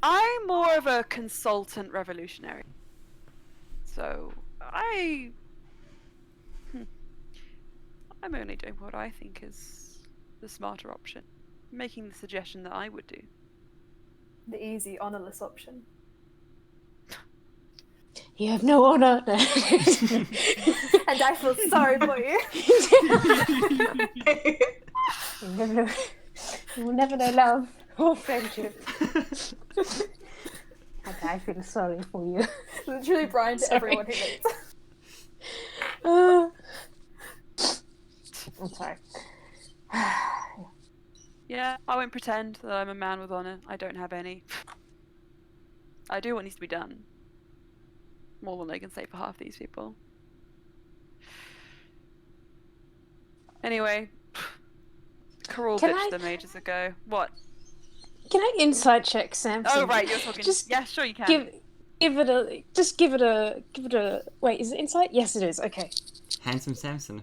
I'm more of a consultant revolutionary. So, I'm only doing what I think is the smarter option. Making the suggestion that I would do. the easy, honorless option. You have no honor. And I feel sorry for you. You will never know love or friendship. And I feel sorry for you. Literally Brian to Sorry. everyone he meets. I'm sorry. Yeah, I won't pretend that I'm a man with honor. I don't have any. I do what needs to be done. More than I can say for half these people. Anyway, Carol Can ditched I- them ages ago. What? Can I insight check Samson? Oh right, you're talking. Just Yeah, sure you can. give it a wait, is it insight? Yes it is, okay. Handsome Samson,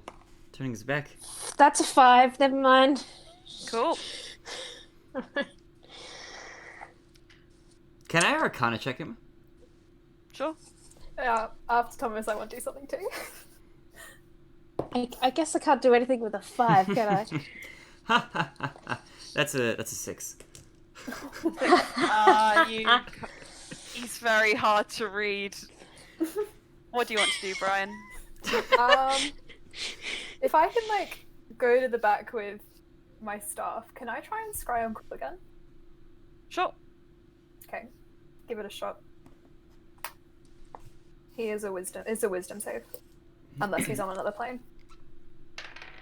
turning his back. That's a 5, never mind. Cool. Can I Arcana check him? Sure. Yeah, after Thomas, I want to do something too. I guess I can't do anything with a 5, can I? Ha ha ha ha. That's a 6. He's very hard to read. What do you want to do, Brian? If I can, like, go to the back with my staff, can I try and scry on Cool again? Sure. Okay, give it a shot. He is it's a wisdom save. Unless he's on another plane.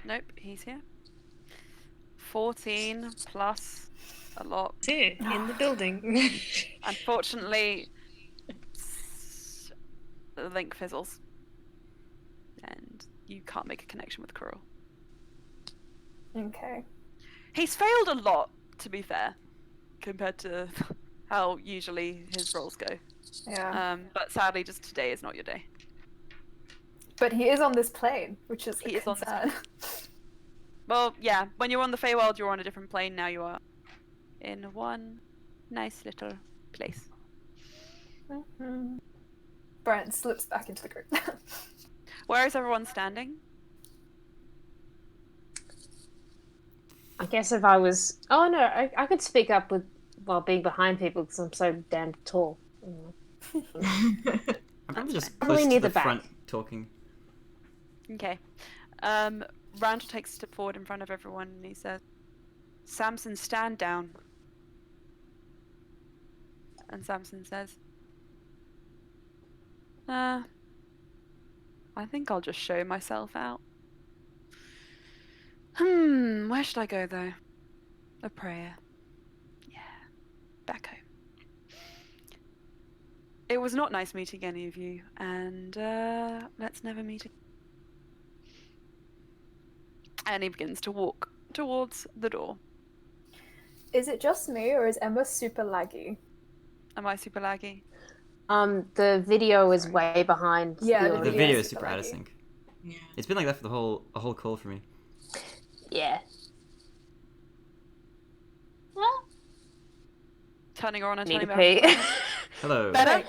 Nope, he's here. 14 plus a lot. Here, in the building. Unfortunately, the link fizzles. And you can't make a connection with Kuro. Okay. He's failed a lot, to be fair, compared to how usually his rolls go. Yeah. But sadly, just today is not your day. But he is on this plane, which is He a is on this concern. Well, yeah, when you're on the Feywild, you're on a different plane. Now you are in one nice little place. Brian slips back into the group. Where is everyone standing? I guess if I was... Oh, no, I could speak up while being behind people because I'm so damn tall. I'm probably just Probably close near to the the back. front talking. Okay. Randall takes a step forward in front of everyone and he says, Samson, stand down. And Samson says, I think I'll just show myself out. Where should I go though? A prayer. Yeah, back home. It was not nice meeting any of you, and let's never meet again. And he begins to walk towards the door. Is it just me, or is Emma super laggy? Am I super laggy? The video is way behind. Yeah, the the The audio. video is super super out of laggy. sync. Yeah. It's been like that for a whole call for me. Yeah. Turning her on and Need turning a back. pee. Hello. Better?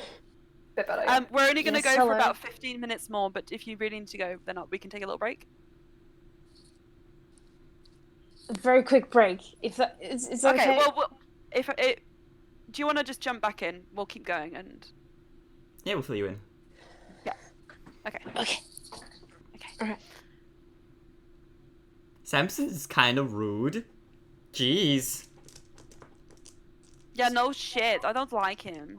Bit better, yeah. We're only going to Yes, go for hello. about 15 minutes more, but if you really need to go, then we can take a little break. Very quick break. If that is that okay. Well, if it, do you want to just jump back in? We'll keep going and. Yeah, we'll fill you in. Okay. Okay. Alright. Samson's kind of rude. Jeez. Yeah, no shit. I don't like him.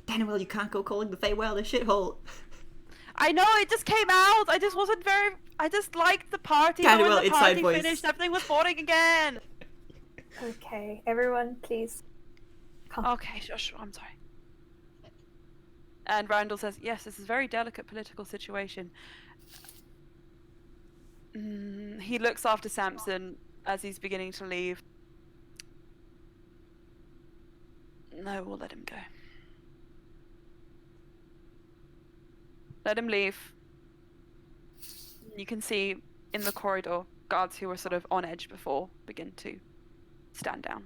Daniel, you can't go calling the Feywild a shithole. I know, it just came out. I just wasn't very. I just liked the party. Kinda But when well, the inside party voice. finished, everything was boring again. Okay, everyone, please. Calm. Okay, sure, I'm sorry. And Randall says, yes, this is a very delicate political situation. He looks after Samson as he's beginning to leave. No, we'll let him go. Let him leave. You can see in the corridor, guards who were sort of on edge before begin to stand down.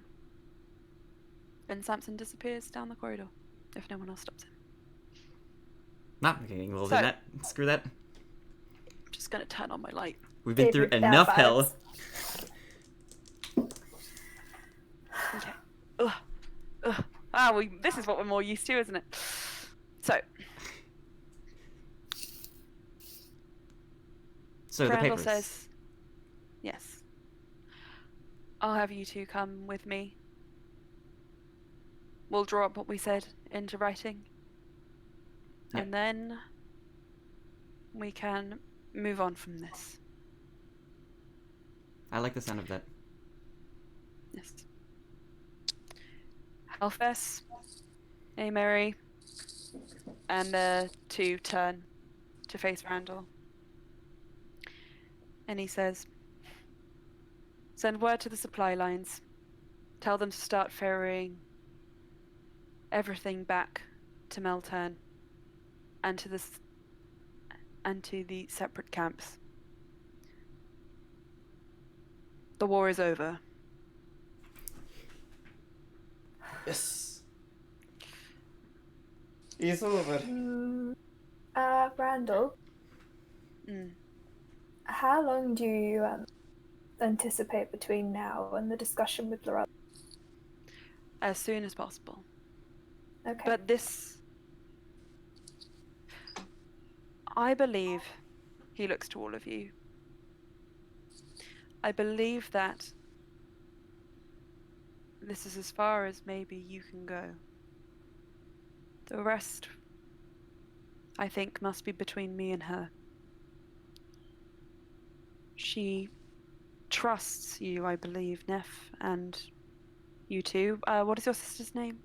And Samson disappears down the corridor, if no one else stops him. Not getting involved So- in that. Screw that. I'm just gonna turn on my light. We've been through Favorite bad enough vibes. hell. Okay. Ugh. This is what we're more used to, isn't it? So, So the Randall papers. says, yes. I'll have you two come with me. We'll draw up what we said into writing. Yep. And then we can move on from this. I like the sound of that. Yes. Elfess, Mary, and the two turn to face Randall. And he says, send word to the supply lines. Tell them to start ferrying everything back to Melturn and to the separate camps. The war is over. Yes. It's over. Randall, how long do you anticipate between now and the discussion with Loretta? As soon as possible. Okay. But this... I believe, he looks to all of you, I believe that this is as far as maybe you can go. The rest, I think, must be between me and her. She trusts you, I believe, Neff, and you too. What is your sister's name?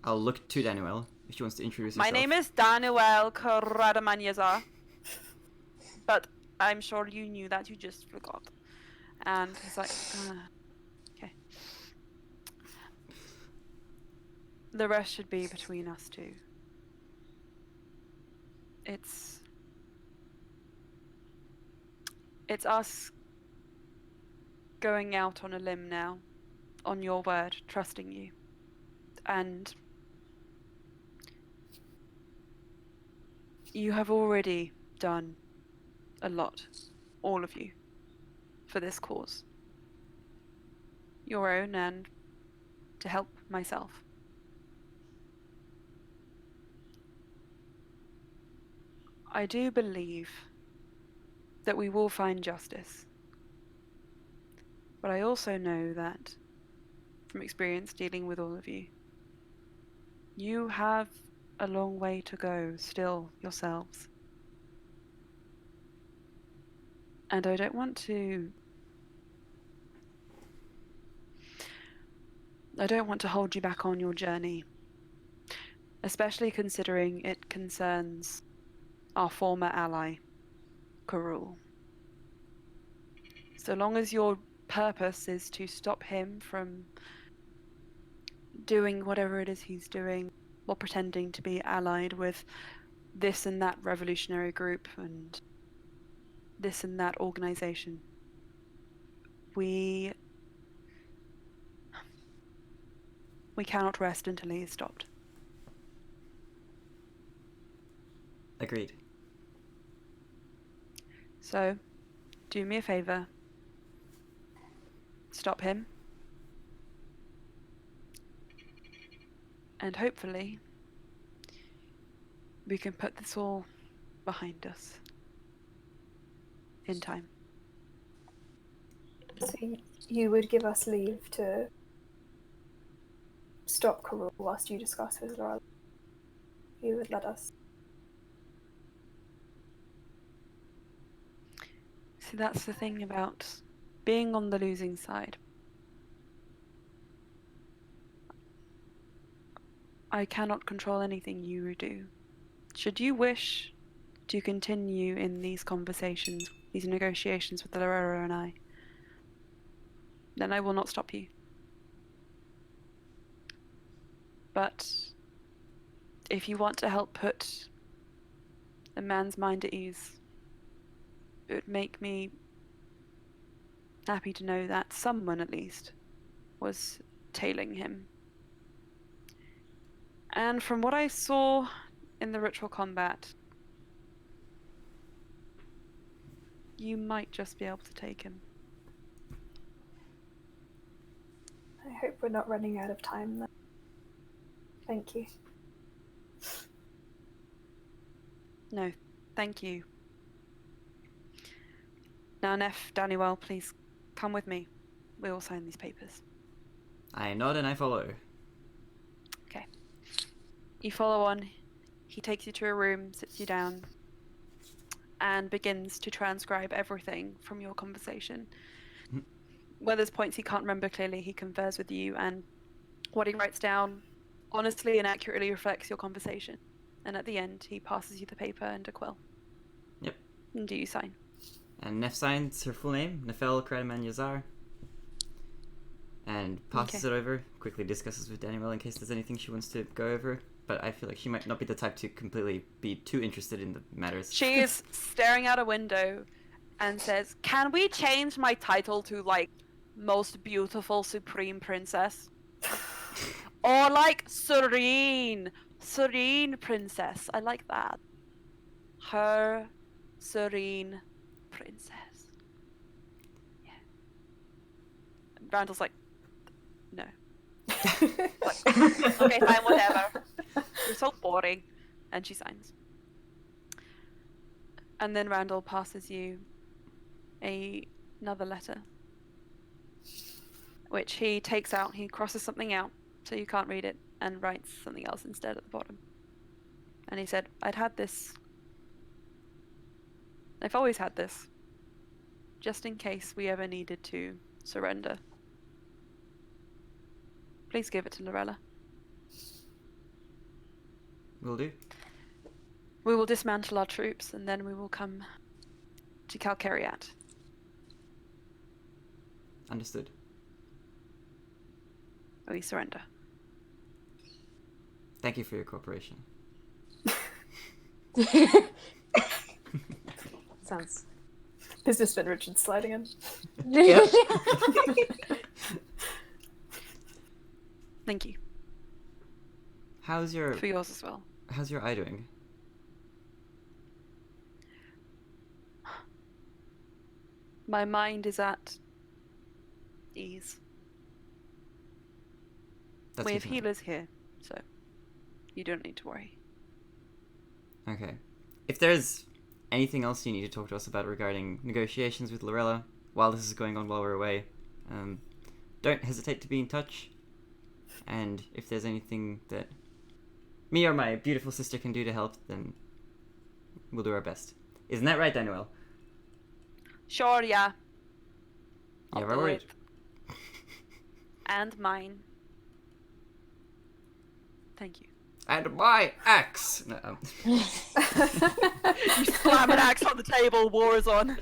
I'll look to Daniel if she wants to introduce My herself. name is Daniel Karadamanyaza. But I'm sure you knew that, you just forgot. And he's like, okay. The rest should be between us two. It's us going out on a limb now, on your word, trusting you. And you have already done a lot, all of you, for this cause. Your own and to help myself. I do believe that we will find justice. But I also know that, from experience dealing with all of you, you have a long way to go still yourselves. And I don't want to hold you back on your journey, especially considering it concerns our former ally, Karul. So long as your purpose is to stop him from doing whatever it is he's doing, while pretending to be allied with this and that revolutionary group and this and that organization, we cannot rest until he is stopped. Agreed. So, do me a favor. Stop him. And hopefully, we can put this all behind us. In time. So you would give us leave to stop Karul whilst you discuss with Laura? You would let us? See, that's the thing about being on the losing side. I cannot control anything you do. Should you wish to continue in these conversations, these negotiations with Lorera and I, then I will not stop you. But if you want to help put a man's mind at ease, it would make me happy to know that someone, at least, was tailing him. And from what I saw in the ritual combat, you might just be able to take him. I hope we're not running out of time then. Thank you. No, thank you. Now, Neff, Daniel, please come with me. We will sign these papers. I nod and I follow. Okay. You follow on. He takes you to a room, sits you down, and begins to transcribe everything from your conversation. Where there's points he can't remember clearly, he confers with you, and what he writes down honestly and accurately reflects your conversation. And at the end, he passes you the paper and a quill. Yep. And do you sign? And Neff signs her full name, Nefel Kradaman Yazar, and passes it over, quickly discusses with Daniel in case there's anything she wants to go over, but I feel like she might not be the type to completely be too interested in the matters. She is staring out a window and says, "Can we change my title to, like, most beautiful supreme princess?" Or, like, serene princess. I like that. Her serene princess. Yeah. And Randall's like, no. Like, okay, fine, whatever. You're so boring. And she signs. And then Randall passes you another letter, which he takes out. He crosses something out so you can't read it and writes something else instead at the bottom. And he said, I've always had this, just in case we ever needed to surrender. Please give it to Lorella. Will do. We will dismantle our troops, and then we will come to Calcariat. Understood. We surrender. Thank you for your cooperation. Sounds. Businessman Richard sliding in. Yep. Thank you How's your for yours as well. eye doing? My mind is at ease. That's We good have to know. healers here, so you don't need to worry. Okay. If there's anything else you need to talk to us about regarding negotiations with Lorella while this is going on while we're away, don't hesitate to be in touch. And if there's anything that me or my beautiful sister can do to help, then we'll do our best. Isn't that right, Daniel? Sure, yeah. Yeah, I'll we're do worried. it. And mine. Thank you. And my axe! No, You slam an axe on the table, war is on.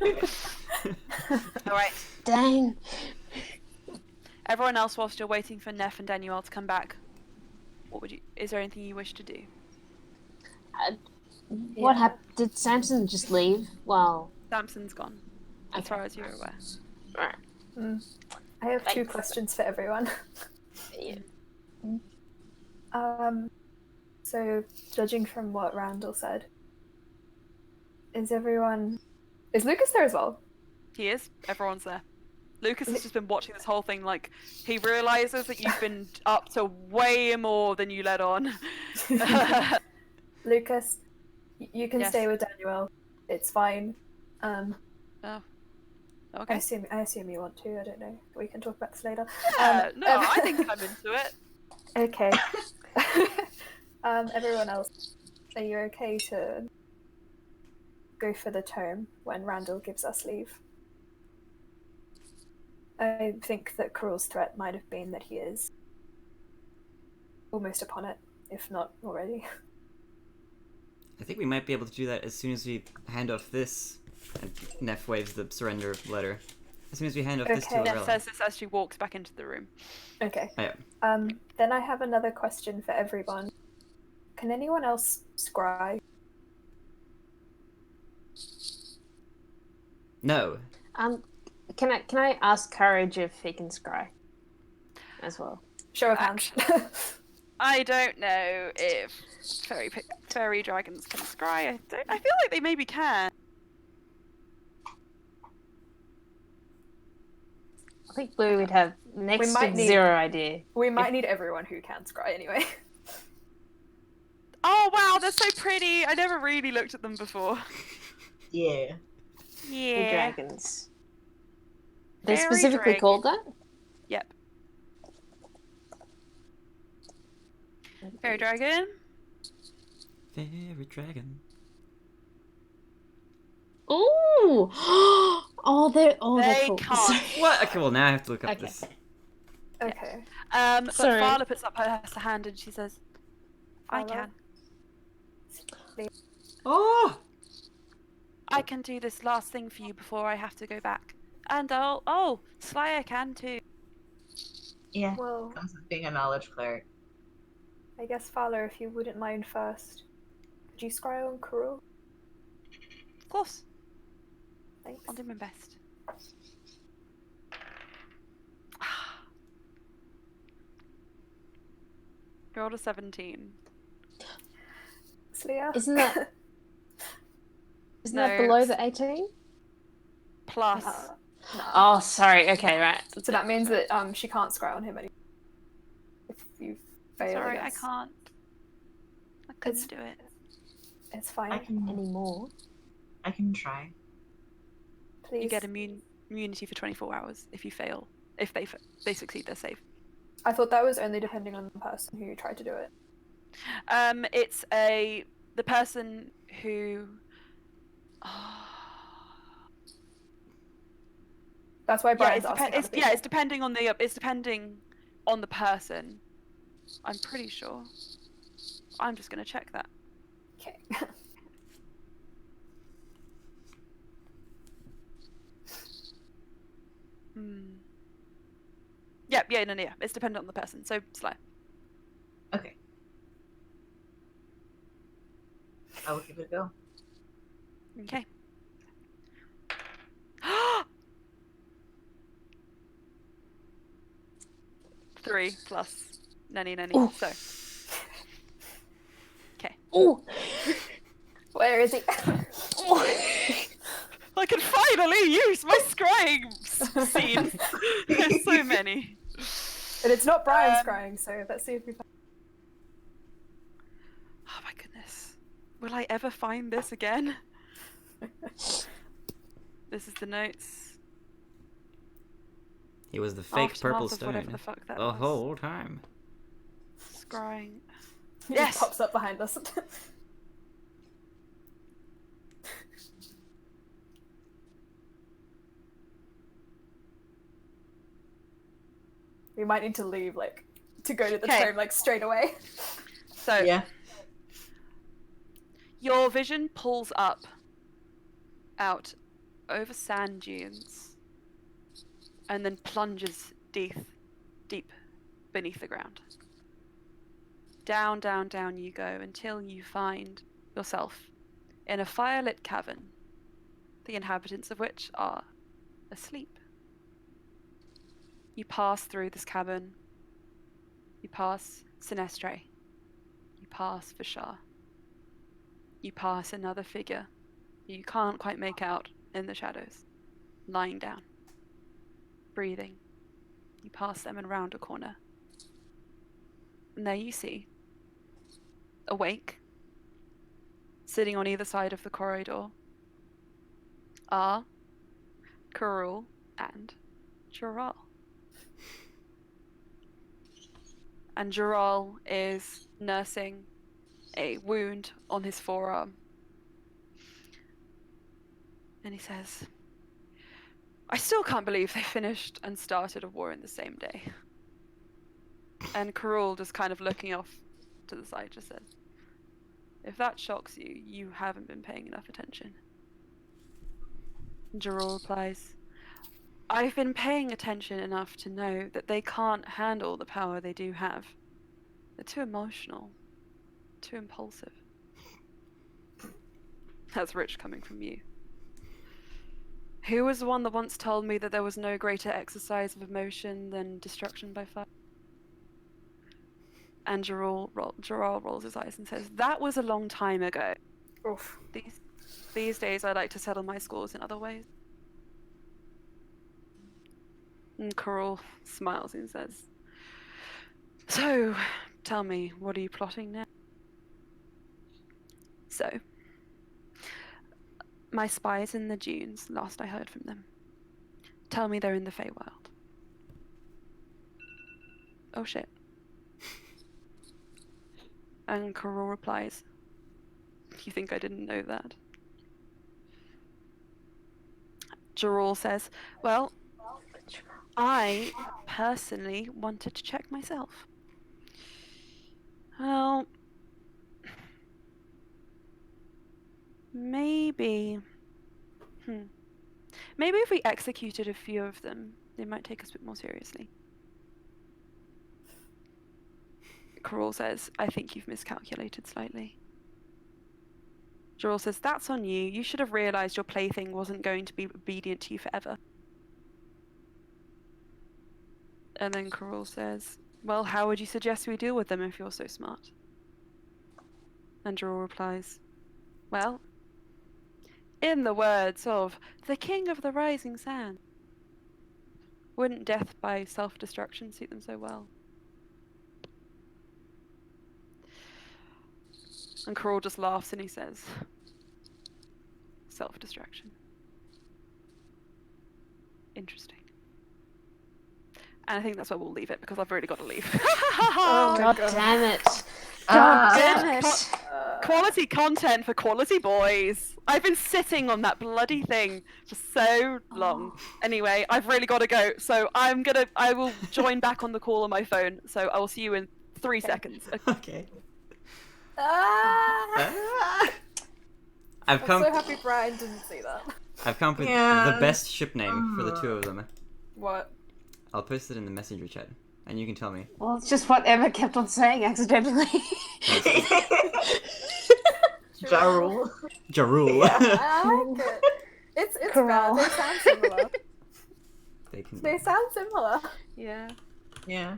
Alright. Dang. Everyone else, whilst you're waiting for Neff and Daniel to come back, is there anything you wish to do? What happened? Did Samson just leave? Well, Samson's gone, as far as you're aware. alright. I have two Thanks. questions for everyone. Yeah. So judging from what Randall said, is Lucas there as well? He is. Everyone's there. Lucas has just been watching this whole thing. Like, he realizes that you've been up to way more than you let on. Lucas, you can Yes. stay with Daniel. It's fine. Oh. I Okay. assume you want to. I don't know. We can talk about this later. No, I think I'm into it. Okay. Everyone else, are you okay to go for the tome when Randall gives us leave? I think that Carul's threat might have been that he is almost upon it, if not already. I think we might be able to do that as soon as we hand off this. And Neff waves the surrender letter. As soon as we hand off this to Okay. Neff Lorella. says this as she walks back into the room. Okay. Oh, yeah. Then I have another question for everyone. Can anyone else scry? No. Can I ask Courage if he can scry as well? Show of hands. I don't know if fairy dragons can scry. I feel like they maybe can. I think Blue would have next might to need- zero idea. We might need everyone who can scry anyway. Oh wow, they're so pretty. I never really looked at them before. Yeah. The Yeah. dragons. They're Fairy specifically dragon. called that? Yep. Fairy dragon. Fairy dragon. Ooh! Oh, they're They cool. can't. What? Okay, well now I have to look up Okay. this. Okay. But Sorry. Farla puts up her hand and she says, "I Farla? can. Oh! I can do this last thing for you before I have to go back. And Slya can too. Yeah. Well, Comes with being a knowledge cleric. I guess Fowler, if you wouldn't mind first. Could you scry on Carul? Of course, Thanks. I'll do my best." Rolled a 17. Slya? Isn't that No, below the 18? Plus. No. Oh, sorry. Okay, right. So that means that she can't scry on him anymore. If you fail, Sorry, I I guess. can't. I couldn't It's- do it. It's fine. I can Anymore. try. Please. You get immunity for 24 hours if you fail. If they succeed, they're safe. I thought that was only depending on the person who tried to do it. It's the person who. That's why Yeah, Brian's asking. other people. it's depending on the person. I'm pretty sure. I'm just gonna check that. Okay. Yeah. It's dependent on the person. So Sly. Okay. I will give it a go. Okay. 3 plus nanny. Ooh. So. Okay. Ooh. Where is he? I can finally use my scrying scene. There's so many. And it's not Brian's crying, so let's see if we find. Oh my goodness. Will I ever find this again? This is the notes. He was the fake purple Aftermath of whatever stone the fuck that the was. whole time. Scrying. He Yes! just pops up behind us. We might need to leave, like, to go to the Okay. tomb, like, straight away. So, Yeah. your vision pulls up out over sand dunes and then plunges deep beneath the ground. Down, down, down you go until you find yourself in a firelit cavern, the inhabitants of which are asleep. You pass through this cavern. You pass Sinestre. You pass Vishar. You pass another figure you can't quite make out in the shadows, lying down, breathing. You pass them and round a corner. And there you see, awake, sitting on either side of the corridor, are Karul and Jural. And Jural is nursing a wound on his forearm. And he says, I still can't believe they finished and started a war in the same day. And Karul, just kind of looking off to the side, just says, if that shocks you, you haven't been paying enough attention. And Jural replies, I've been paying attention enough to know that they can't handle the power they do have. They're too emotional, too impulsive. That's rich coming from you. Who was the one that once told me that there was no greater exercise of emotion than destruction by fire? And Jural rolls his eyes and says, that was a long time ago. Oof. These days I like to settle my scores in other ways. And Karul smiles and says, so, tell me, what are you plotting now? So, my spies in the dunes, last I heard from them, tell me they're in the Feywild. Oh shit. And Karul replies, you think I didn't know that? Jural says, well, I personally wanted to check myself. Well, maybe if we executed a few of them, they might take us a bit more seriously. Karul says, I think you've miscalculated slightly. Jural says, that's on you. You should have realized your plaything wasn't going to be obedient to you forever. And then Karul says, well, how would you suggest we deal with them if you're so smart? And Jural replies, well, in the words of the King of the Rising Sand, wouldn't death by self-destruction suit them so well? And Karul just laughs and he says, self-destruction. Interesting. And I think that's where we'll leave it because I've really got to leave. Oh my God God. damn it. God damn it. Quality content for quality boys. I've been sitting on that bloody thing for so long. Anyway, I've really got to go. So I will join back on the call on my phone. So I will see you in 3 seconds. Okay. Ah! I've I'm come. so happy Brian didn't see that. I've come up with Yeah. the best ship name for the two of them. What? I'll post it in the messenger chat, and you can tell me. Well, it's just what Emma kept on saying accidentally. Ja Rule. Ja Rule. Yeah. I like it. It's bad. They sound similar. They sound similar. Yeah. Yeah.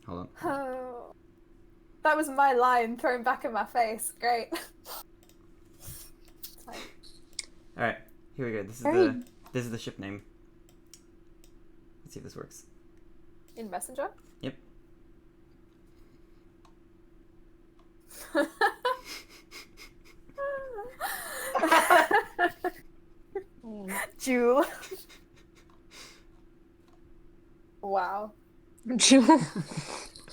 Hold on. Oh, that was my line thrown back in my face. Great. Alright, here we go. This is the ship name. Let's see if this works. In Messenger? Yep. Jewel. Wow. Jewel.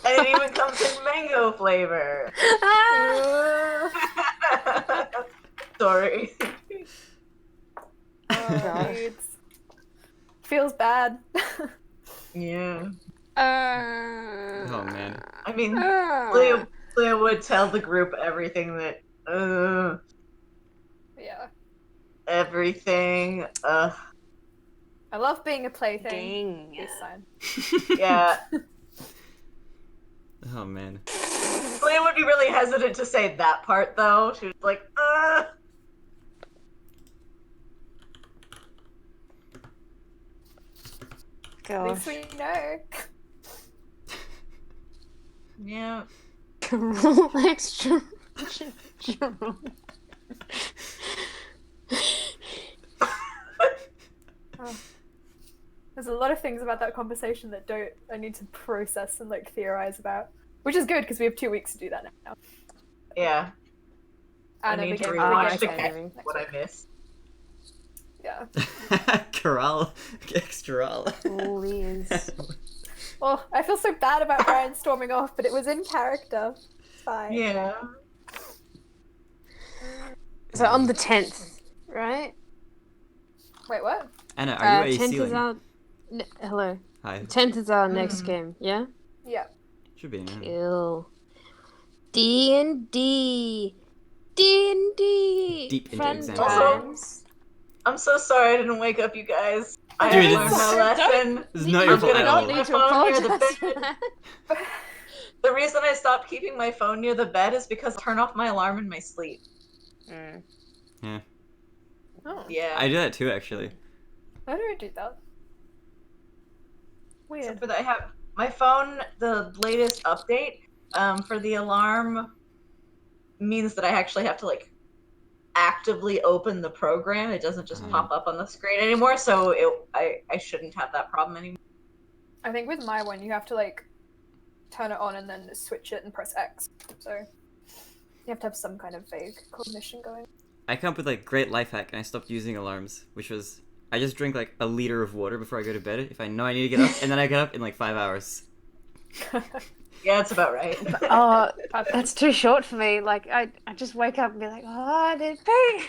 And it even comes in mango flavor. Sorry. Oh, dude. Feels bad. Yeah. Oh man. I mean, Leah would tell the group everything that. Yeah. Everything. I love being a plaything. Ding. This sign. Yeah. Oh man. Leah would be really hesitant to say that part though. She was like, At least Gosh. we know. Yeah. Rule extra. Jewel. Oh. There's a lot of things about that conversation that I need to process and like theorize about, which is good because we have 2 weeks to do that now. Yeah. And I then need to we rewatch get again what I missed. Yeah. Corral. Extra. Liz. Well, I feel so bad about Brian storming off, but it was in character. It's fine. Yeah. So on the 10th, right? Wait, what? Anna, are you a 10th is ceiling? our... hello. Hi. 10th is our next game, yeah? Yeah. Should be. Yeah. Ew. D&D. D&D. Deep into Fun exam. times. I'm so sorry I didn't wake up you guys. I Dude, learned it's- my lesson. This is not your I'm fault gonna at all. keep my need to phone near the apologize for bed. that. The reason I stopped keeping my phone near the bed is because I turn off my alarm in my sleep. Yeah. Oh. Yeah. I do that too, actually. How do I do that? Weird. Except for that I have my phone, the latest update, for the alarm means that I actually have to like actively open the program. It doesn't just pop up on the screen anymore, so I shouldn't have that problem anymore. I think with my one, you have to like turn it on and then switch it and press X. So you have to have some kind of vague cognition going. I come up with like great life hack, and I stopped using alarms, which was I just drink like a liter of water before I go to bed if I know I need to get up, and then I get up in like 5 hours. Yeah, that's about right. Oh, that's too short for me. Like, I just wake up and be like, oh, I did pee.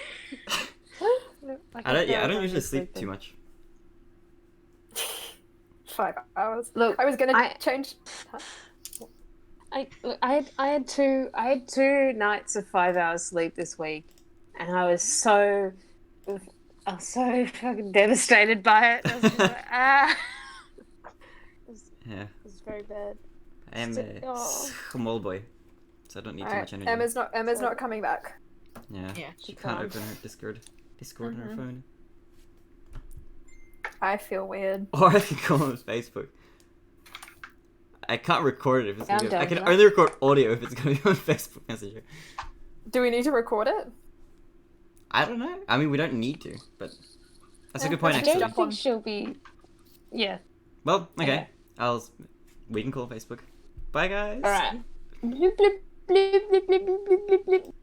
Like, I don't usually just sleep sleeping. too much. 5 hours. Look, I was gonna I- change. I had two nights of 5 hours sleep this week, and I was so fucking devastated by it. I was just like, Yeah. it was very bad. I am a Oh. small boy, so I don't need too Alright, much energy. Emma's not coming back. Yeah. Yeah. She can't can't. open her Discord on her phone. I feel weird. Or I can call on Facebook. I can't record it if it's Yeah, gonna I'm be. I down can for that. only record audio if it's gonna be on Facebook Messenger. Do we need to record it? I don't know. I mean, we don't need to, but that's a Yeah, good point I let's actually. don't think she'll be. Yeah. Well, okay. Okay. We can call Facebook. Bye, guys. All right. Blip, blip, blip, blip, blip, blip, blip, blip.